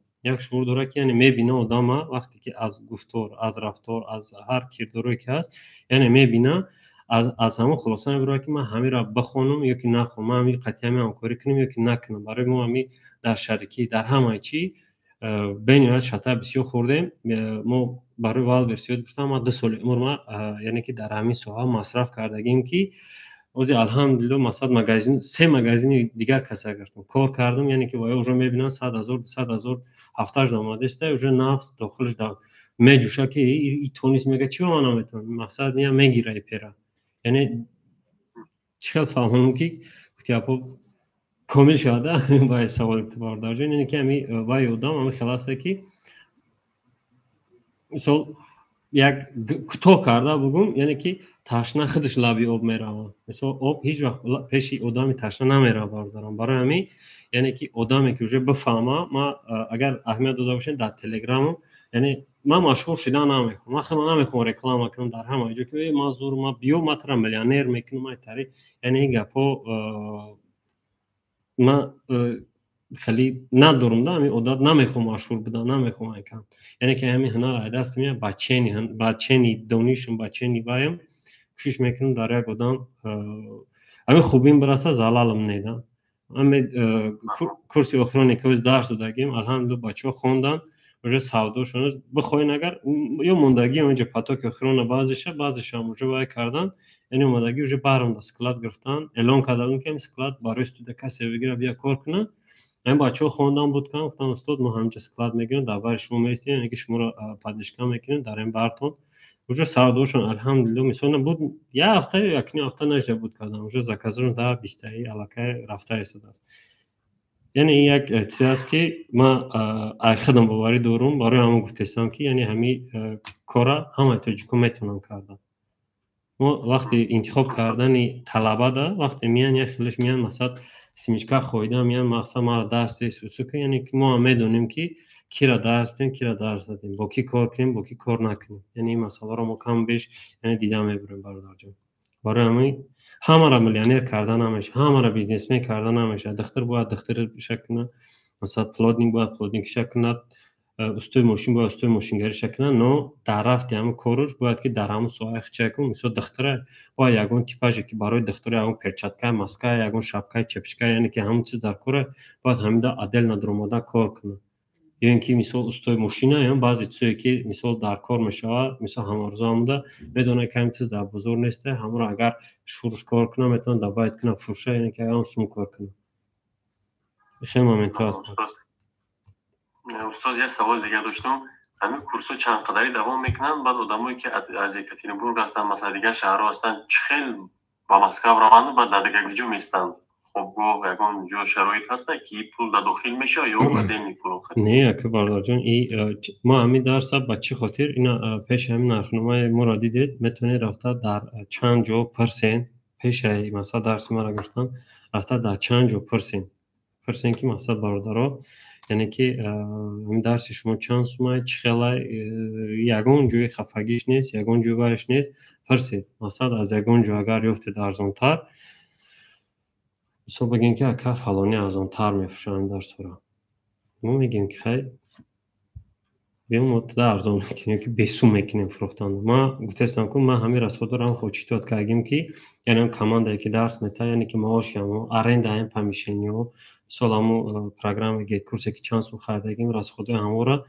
ки яъне мебина одама вақте ки аз гуфтор, аз рафтор, аз ҳар кирдоре ки ҳаст, яъне мебина از همون خلاصه میبره که من همین را بخونم یا که نخونم، من همین قطعی همکاری کنم یا که نکنم. برای ما همین در شریکی در همه چی بین شتا بسیار خوردیم. ما برای وال ورسیود گفتم ما 2 سال عمر ما یعنی که در همین سوها مصرف کردگیم که اوزی الحمدلله مثلا مغازین 3 مغازین دیگر کسا گرفتم کار کردم، یعنی که وای اونجا میبینن 100,000 200,000 هفتهش آماده است، اونجا نفت داخلش میجوشه که این تونیس میگه چی با من نمیتونه مقصد نیا میگیره پیرا. یعنی چقدر فهمونم که اپو کامل شده با سوال اعتبار داره. یعنی که می وای اودام هم خلاصه که مثلا یک کوتاه کرده بگم، یعنی که تشنه خودش لبی آب میره، مثلا آب هیچ وقت پیش آدمی تشنه نمیره باردارم. برای همین یعنی که آدمی که вже بفهمه، ما اگر اهمیت داده باشین در تلگرام، یعنی من مشهور شدن نمیخوام، من خیلی نمیخوام رکلام کنم در همه جا که ما زور ما بیو متر میلیونر میکنم ما تری، یعنی این گپا ما خیلی ندارم. دامی عادت نمیخوام مشهور بدم، نمیخوام اینکم، یعنی که همین هنر دست میاد بچه‌نی دونیشم بچه‌نی بایم کوشش میکنم در یک آدم همین خوبیم برسه زلالم نیدم. همین کورس آخرانی که از درس دادیم الحمدلله بچه‌ها خوندن وجه سوداشون بخواین اگر یا موندگی اونجا پاتوک آخران بعضیش هم وجه وای کردن، یعنی موندگی وجه برام اسکلات گرفتن اعلام کردن که اسکلات برای استود کسی بگیره بیا کار کنه. این بچه‌ها خوندن بود که گفتن استاد ما همینجا اسکلات میگیریم در بر شما میستیم، یعنی که شما رو پادشکا میکنیم در این برتون وجه سوداشون الحمدلله مثلا بود یه هفته یا یک هفته نشه بود کردن وجه زکازشون تا 20 علاقه رفته است. یعنی یک چیز است که ما خودم باوری دارم برای همون گفتم که یعنی همین کارا همه توجیکو میتونم کردن. ما وقتی انتخاب کردن طلبه ده وقتی میان یک خیلیش میان مثلا سیمیشکا خویده میان مثلا ما دست سوسو که یعنی که ما میدونیم که کی را دست بدیم کی را درس بدیم، با کی کار کنیم با کی کار نکنیم، یعنی مسئله رو ما کم بیش یعنی دیده میبریم برادر جان. برای همین همه را میلیونر کردن نمیشه، همه را بیزنسمن کردن نمیشه. دختر باید دختر شکنه، مثلا پلودینگ باید پلودینگ شکنه، استوی ماشین باید استوی ماشینگری شکنه. نه در رفت همون کارش باید که در همون سوای چکم مثلا دختر باید یگون تیپاژی که برای دختر یگون پرچاتکای ماسکای یگون شابکای چپشکای، یعنی که همون چیز در کار باید همیدا عدل ندرماده کار کنه. یا اینکه مثلا استوی ماشینه یا بعضی چیزایی که مثلا در کار میشه مثلا همارزه آمده میدونه که این چیز در بزرگ نیسته، همون رو اگر شروعش کار کنه میتونه در باید کنه فروشه، یعنی که هم سوم کار کنه. خیلی مومنت هست. استاد یه سوال دیگه داشتم، همین کورسو چند قدری دوام میکنن؟ بعد آدمایی که از یکاترینبورگ هستن مثلا دیگه شهرها هستن خیلی با مسکو روند بعد در دیگه جو میستن، خب گو یگان جو شرایط هسته که پول در داخل میشه یا بدین پول خود؟ نه که باردار جان ما همین درس بچه خاطر اینا پیش همین نرخنامه ما دیدید میتونه رفته در چند جو پرسنت پیش مثلا درس ما را گفتن رفته در چند جو پرسنت که مثلا باردارا، یعنی که این درس شما چند سومه چخیله یگان جوی خفگیش نیست یگان جو برش نیست پرسید مثلا از یگان جو اگر یفته ارزانتر مثلا بگین که اکا فلانی ارزانتر میفروشن درس را، ما میگیم که خیلی بیام متده ارزان میکنیم که بیسوم میکنیم فروختن. ما گفتستم که ما همین رسوا دارم خود چیتوت که اگیم که یعنی هم کمانده که درس میتا یعنی که معاش هم ارنده هم پمیشنی و سال همون پروگرام گیت کورسی که چند سو خریدگیم راست خوده همون را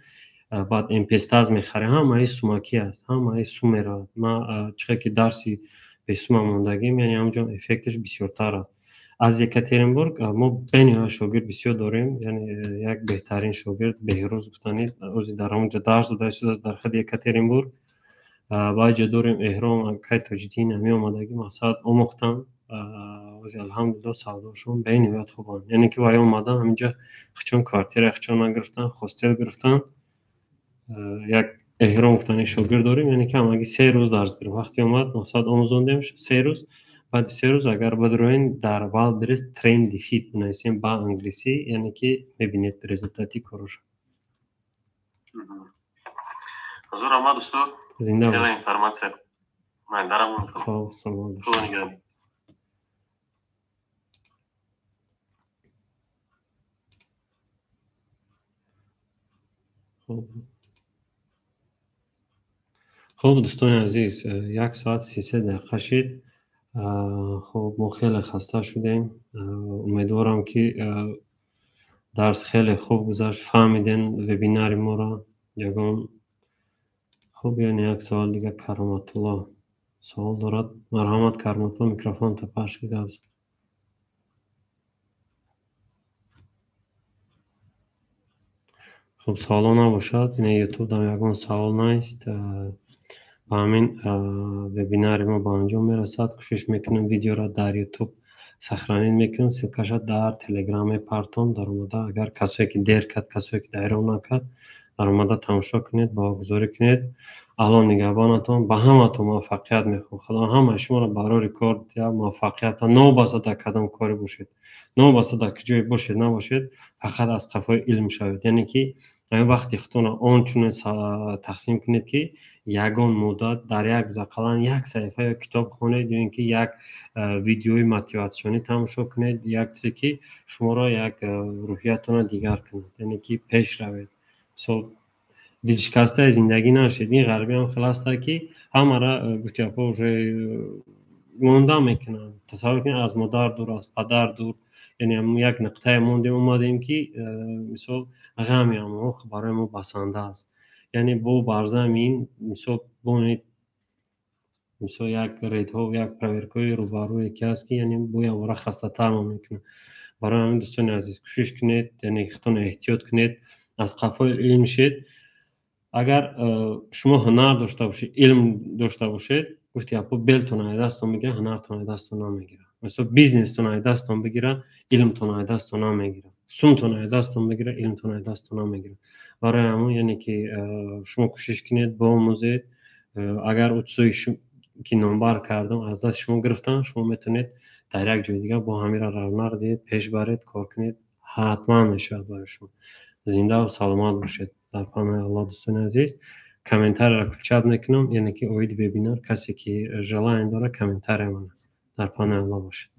بعد امپستاز میخره هم های سوماکی است هم های سومه را ما چقدر که درسی بیسوم هم موندگیم یعنی همونجا افکتش بسیارتر است. از یکاترینبورگ ما بین شاگرد بسیار داریم، یعنی یک بهترین شاگرد بهروز گفتنید اوزی در همونجا درس داده شده در خود یکاترینبورگ. باید داریم اهرام که تاجیدین همی آمدگی مساعد آموختن اوزی الحمدلله سوداشون بین وقت خوبان، یعنی که وای آمدن همینجا خچون کارتیر خچون نگرفتن خوستل گرفتن. یک اهرام گفتنی شاگرد داریم یعنی که همگی 3 روز درس گرفت وقتی اومد مساعد آموزوندیمش 3 روز بعد 3 روز اگر بدروین در وال درست ترین دیفیت بنویسیم با انگلیسی یعنی که میبینید رزultaتی کارش. حضور آمد استاد زنده باش. خیلی انفرماسیون من دارم. خب سلام. خب دوستان عزیز 1 ساعت 33 دقیقه شد. خب ما خیلی خسته شدیم. امیدوارم که درس خیلی خوب گذشت، فهمیدین وبینار ما را. یگان خب یعنی یک سوال دیگه کرامت الله سوال دارد. مرحمت کرامت الله میکروفون تا پخش کده. خب سوال نباشد، این یوتیوب دام یگان سوال نیست. با همین وبینار ما با انجام میرسد. کوشش میکنیم ویدیو را در یوتیوب سخرانی میکنیم، سیلکش در تلگرام پارتون در اومده. اگر کسایی که دیر کرد، کسایی که دیرون نکرد، در اومده تماشا کنید، با گذاری کنید. الان نگهبانتون با همتون موفقیت میخوام. خدا همه شما را برای رکورد یا موفقیت نو بسته در کدام کاری باشید، نو بسته در کجای باشید نباشید، فقط از قفای علم شوید. یعنی که این وقتی خودتون آنچونه تقسیم کنید که یگان مدت در یک زقلان یک صفحه یا کتاب خونید، یا اینکه یک ویدیوی موتیواسیونی تماشا کنید، یک چیزی که شما را یک روحیتون دیگر کنید، یعنی که پیش روید. دلشکسته زندگی نشید. این غربی هم خلاص که همه را گفتی اپا مونده میکنن. تصور کنید از مادر دور، از پدر دور، یعنی یک نقطه موندیم اومدیم که مثلا غمی هم برای ما بسنده است. یعنی با برزمین مثلا بونید مثلا یک ریدها و یک پرویرکوی روبروی یکی است که یعنی بوی اورا خسته تر میکنه. برای همین دوستان عزیز کوشش کنید، یعنی خودتون احتیاط کنید، از قفای علم شید. اگر شما هنر داشته باشید، علم داشته باشید، گفتی اپا بیلتون از دستتون میگیره، هنرتون از دستتون نمیگیره. مثلا بیزنستون از دستتون بگیره، علمتون از دستتون نمیگیره. سومتون از دستتون بگیره، علمتون از دستتون نمیگیره. برای همون یعنی که شما کوشش کنید بآموزید. اگر اتسوی که نمبر کردم از دست شما گرفتن، شما میتونید در یک جای دیگه با همین رونق دید پیش برید، کار کنید، حتما میشه برای شما. زنده و سلامت باشید در پناه الله. دوستان عزیز کامنتار را کلچت میکنم، یعنی که اوید وبینار کسی که جلایند داره کامنتار منه. در پناه الله باشید.